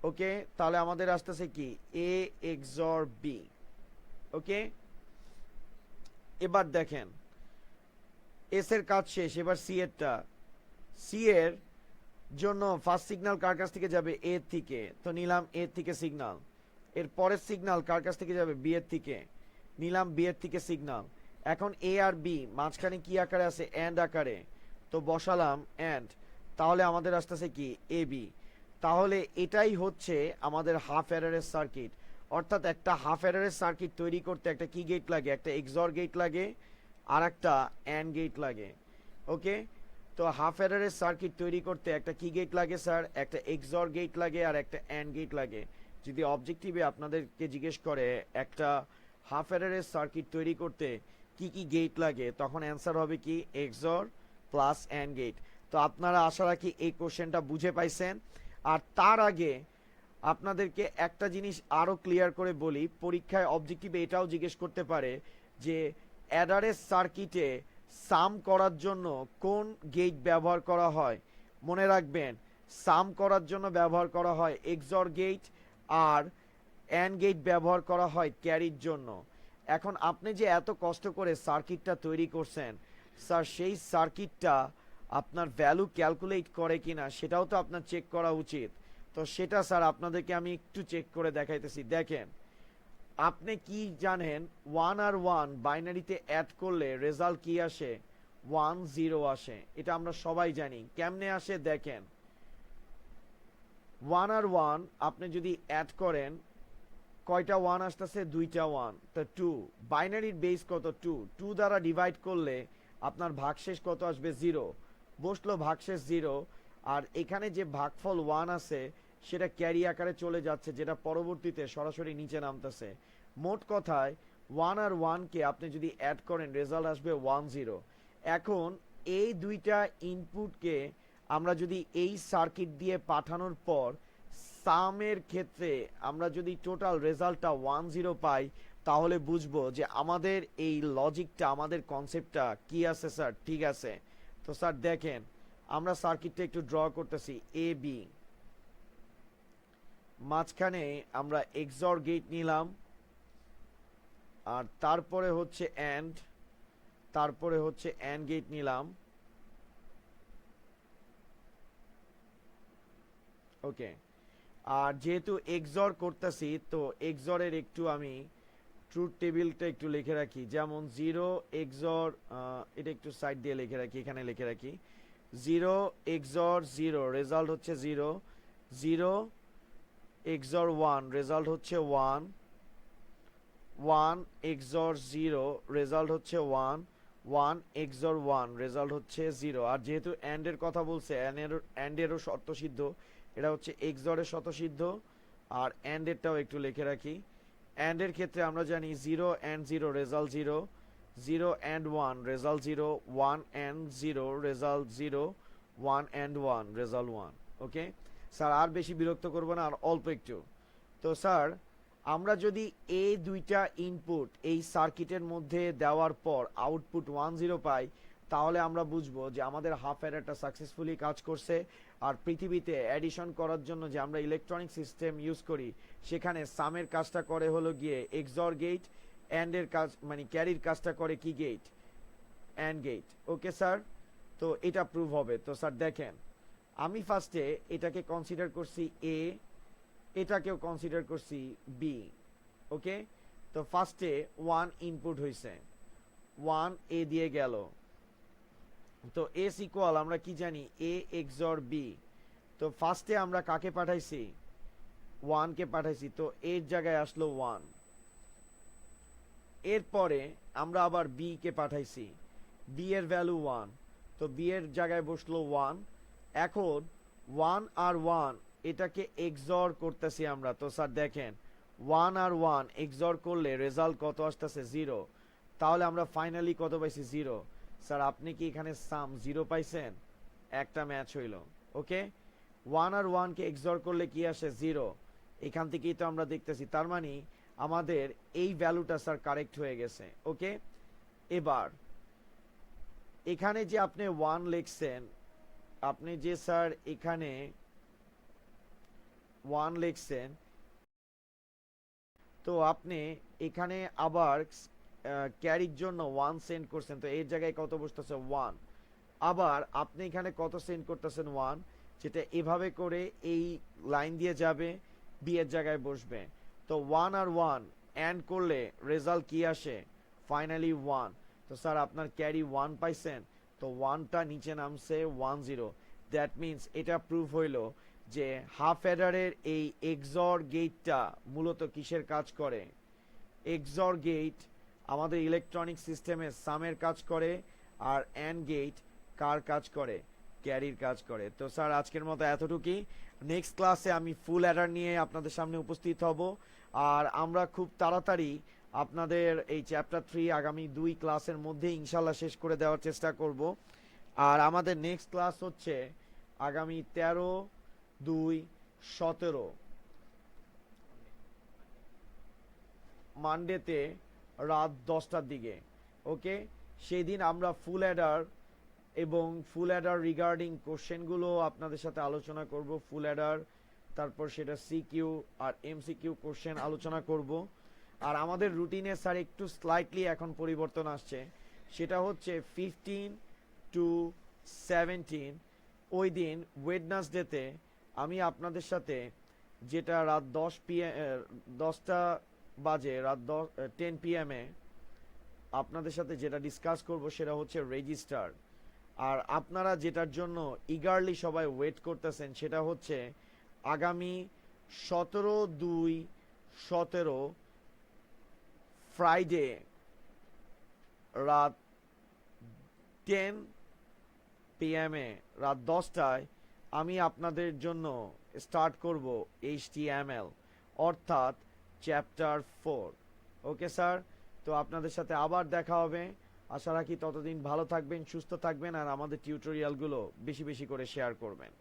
ওকে, তাহলে আমাদের আসতেছে কি এ এক্সর বি। ওকে, এবার দেখেন এস এর কাজ শেষ, এবার সি এরটা। সি এর জন্য ফার্স্ট সিগন্যাল কার কাছ থেকে যাবে, এ থেকে, তো নিলাম এ থেকে সিগন্যাল। এর পরের সিগন্যাল কার কাছ থেকে যাবে, বি এর থেকে, নিলাম বি এর থেকে সিগন্যাল। এখন এ আর বি মাঝখানে কি আকারে আছে, এন্ড আকারে, তো বসালাম এন্ড, তাহলে আমাদের আসতেছে কি এ বি। তাহলে এটাই হচ্ছে আমাদের হাফ অ্যাডারের সার্কিট। অর্থাৎ একটা হাফ অ্যাডারের সার্কিট তৈরি করতে একটা কি গেট লাগে, একটা এক্সর গেট লাগে আর একটা অ্যান্ড গেট লাগে। ওকে, তো হাফ অ্যাডারের সার্কিট তৈরি করতে একটা কি গেট লাগে স্যার, একটা এক্সর গেট লাগে আর একটা অ্যান্ড গেট লাগে। যদি অবজেক্টিভে আপনাদেরকে জিজ্ঞেস করে একটা হাফ অ্যাডারের সার্কিট তৈরি করতে কি কি গেট লাগে, তখন অ্যান্সার হবে কি এক্সর প্লাস অ্যান্ড গেট। তো আপনারা আশা রাখি এই কোশ্চেনটা বুঝে পাইছেন। আর তার আগে আপনাদেরকে একটা জিনিস আরো ক্লিয়ার করে বলি, পরীক্ষায় অবজেক্টিভে এটাও জিজ্ঞেস করতে পারে যে অ্যাডারের সার্কিটে সাম করার জন্য কোন গেট ব্যবহার করা হয়। মনে রাখবেন সাম করার জন্য ব্যবহার করা হয় এক্সর গেট, আর অ্যান্ড গেট ব্যবহার করা হয় ক্যারির জন্য। এখন আপনি যে এত কষ্ট করে সার্কিটটা তৈরি করছেন স্যার, সেই সার্কিটটা আপনার ভ্যালু ক্যালকুলেট করে কিনা সেটাও তো আপনার চেক করা উচিত। তো সেটা স্যার আপনাদেরকে আমি একটু চেক করে দেখাইতেছি। দেখেন আপনি কি জানেন 1 আর 1 বাইনারিতে অ্যাড করলে রেজাল্ট কি আসে, 1 0 আসে, এটা আমরা সবাই জানি। কেমনে আসে দেখেন, 1 আর 1 আপনি যদি অ্যাড করেন কয়টা 1 আসতেছে, দুইটা 1, তো 2, বাইনারির বেস কত 2, 2 দ্বারা ডিভাইড করলে আপনার ভাগশেষ কত আসবে 0, বসলো ভাগশেষ 0। আর এখানে যে ভাগফল 1 আছে সেটা ক্যারি আকারে চলে যাচ্ছে, যেটা পরবর্তীতে সরাসরি নিচে নামতেছে। মোট কথায় 1 আর 1 কে আপনি যদি অ্যাড করেন রেজাল্ট আসবে 1 0। এখন এই দুইটা ইনপুটকে আমরা যদি এই সার্কিট দিয়ে পাঠানোর পর সামের ক্ষেত্রে আমরা যদি টোটাল রেজাল্টটা 1 0 পাই, তাহলে বুঝবো যে আমাদের এই লজিকটা, আমাদের কনসেপ্টটা কি আছে স্যার, ঠিক আছে। তো স্যার দেখেন আমরা সার্কিটটা একটু ড্র করতেছি, এ বি, মাঝখানে আমরা এক্সর গেট নিলাম, আর তারপরে হচ্ছে অ্যান্ড, তারপরে হচ্ছে অ্যান্ড গেট নিলাম। ওকে, আর যেহেতু এক্সর করতেছি তো এক্সরের একটু আমি ট্রুথ টেবিলটা একটু লিখে রাখি, যেমন 0 এক্সর, এটা একটু সাইড দিয়ে লিখে রাখি, এখানে লিখে রাখি 0 এক্সর 0 রেজাল্ট হচ্ছে 0, 0 এক্সর 1 রেজাল্ট হচ্ছে 1, 1 এক্সর 0 রেজাল্ট হচ্ছে 1, 1 এক্সর 1 রেজাল্ট হচ্ছে 0। আর যেহেতু অ্যান্ড এর কথা বলছে, অ্যান্ড এরও শর্ত সিদ্ধ, এটা হচ্ছে এক্সরের শতসিদ্ধ, আর অ্যান্ড এরটাও একটু লিখে রাখি। অ্যান্ড এর ক্ষেত্রে আমরা জানি 0 and 0 result 0, 0 and 1 result 0, 1 and 0 result 0, 1 and 1 result 1। Okay sir, আর বেশি বিরক্ত করব না, আর অল্প একটু। তো স্যার, আমরা যদি এই দুইটা ইনপুট এই সার্কিটের মধ্যে দেওয়ার পর আউটপুট 10 পাই, তাহলে আমরা বুঝবো যে আমাদের হাফ অ্যাডারটা সাকসেসফুলি কাজ করছে। আর পৃথিবীতে অ্যাডিশন করার জন্য যে আমরা ইলেকট্রনিক সিস্টেম ইউজ করি, সেখানে সামের কাজটা করে হলো গিয়ে এক্সর গেট, অ্যান্ডের কাজ মানে ক্যারির কাজটা করে কি gate, and gate. Okay sir, তো এটা প্রুভ হবে। তো স্যার দেখেন, আমি ফার্স্টে এটাকে কনসিডার করছি এ, এটাকেও কনসিডার করছি বি। ওকে, তো ফার্স্টে 1 ইনপুট হয়েছে, 1 এ দিয়ে গেল, তো এস ইকুয়াল আমরা কি জানি, এ এক্সর বি। তো ফার্স্টে আমরা কাকে পাঠাইছি, 1 কে পাঠাইছি, তো এর জায়গায় আসলো 1। এরপরে আমরা আবার বি কে পাঠাইছি, বি এর ভ্যালু 1, তো বি এর জায়গায় বসলো 1। এখন 1 আর 1 এটাকে এক্সর করতেছি আমরা। তো স্যার দেখেন, 1 আর 1 এক্সর করলে রেজাল্ট কত আসতেছে, 0। তাহলে আমরা ফাইনালি কত পাইছি, 0। স্যার আপনি কি এখানে সাম 0 পাইছেন? একটা ম্যাচ হইল। ওকে, 1 আর 1 কে এক্সর করলে কি আসে, 0। এখান থেকেই তো আমরা দেখতেছি, তার মানে আমাদের এই ভ্যালুটা স্যার কারেক্ট হয়ে গেছে। ওকে, এবার এখানে যে আপনি 1 লিখছেন, আপনি যে স্যার এখানে 1 লিখছেন, তো আপনি এখানে আবার ক্যারির জন্য 1 সেন্ড করছেন, তো এর জায়গায় কত বসতেছে, 1। আবার আপনি এখানে কত সেন্ড করতেছেন, 1, যেটা এভাবে করে এই লাইন দিয়ে যাবে, বি এর জায়গায় বসবে। তো 1 আর 1 অ্যান্ড করলে রেজাল্ট কি আসে, ফাইনালি 1। তো স্যার আপনার ক্যারি 1 পাইছেন, তো 1টা নিচে নামছে 10। দ্যাট মিনস এটা প্রুফ হইল যে হাফ অ্যাডারের এই এক্সর গেটটা মূলত কিসের কাজ করে, এক্সর গেট আমাদের ইলেকট্রনিক সিস্টেমে সামের কাজ করে, আর অ্যান্ড গেট কার কাজ করে, ক্যারির কাজ করে। তো স্যার আজকের মতো এতটুকুই। নেক্সট ক্লাসে আমি ফুল অ্যাডার নিয়ে আপনাদের সামনে উপস্থিত হব, আর আমরা খুব তাড়াতাড়ি আপনাদের এই চ্যাপ্টার 3 আগামী 2 ক্লাসের মধ্যে ইনশাল্লাহ শেষ করে দেওয়ার চেষ্টা করব। আর আমাদের নেক্সট ক্লাস হচ্ছে আগামী 13/2/17 মানডেতে রাত 10টার দিকে। ওকে, সেই দিন আমরা ফুল অ্যাডার এবং ফুল অ্যাডার রিগার্ডিং কোশ্চেনগুলো আপনাদের সাথে আলোচনা করব। ফুল অ্যাডার, তারপর সেটা সিকিউ আর এমসিকিউ কোশ্চেন আলোচনা করব। আর আমাদের রুটিনে স্যার একটু স্লাইটলি এখন পরিবর্তন আসছে, সেটা হচ্ছে 15-17 ওই দিন ওয়েডনেসডেতে আমি আপনাদের সাথে যেটা রাত 10টা বাজে, রাত 10 PM আপনাদের সাথে যেটা ডিসকাস করব সেটা হচ্ছে রেজিস্টার। আর আপনারা যেটার জন্য ইগারলি সবাই ওয়েট করতেছেন সেটা হচ্ছে আগামী 17/2/17 ফ্রাইডে রাত 10 PM রাত 10টায় আমি আপনাদের জন্য স্টার্ট করব HTML, অর্থাৎ চ্যাপ্টার 4। ওকে স্যার, তো আপনাদের সাথে আবার দেখা হবে। আশা রাখি ততদিন ভালো থাকবেন, সুস্থ থাকবেন, আর আমাদের টিউটোরিয়ালগুলো বেশি বেশি করে শেয়ার করবেন।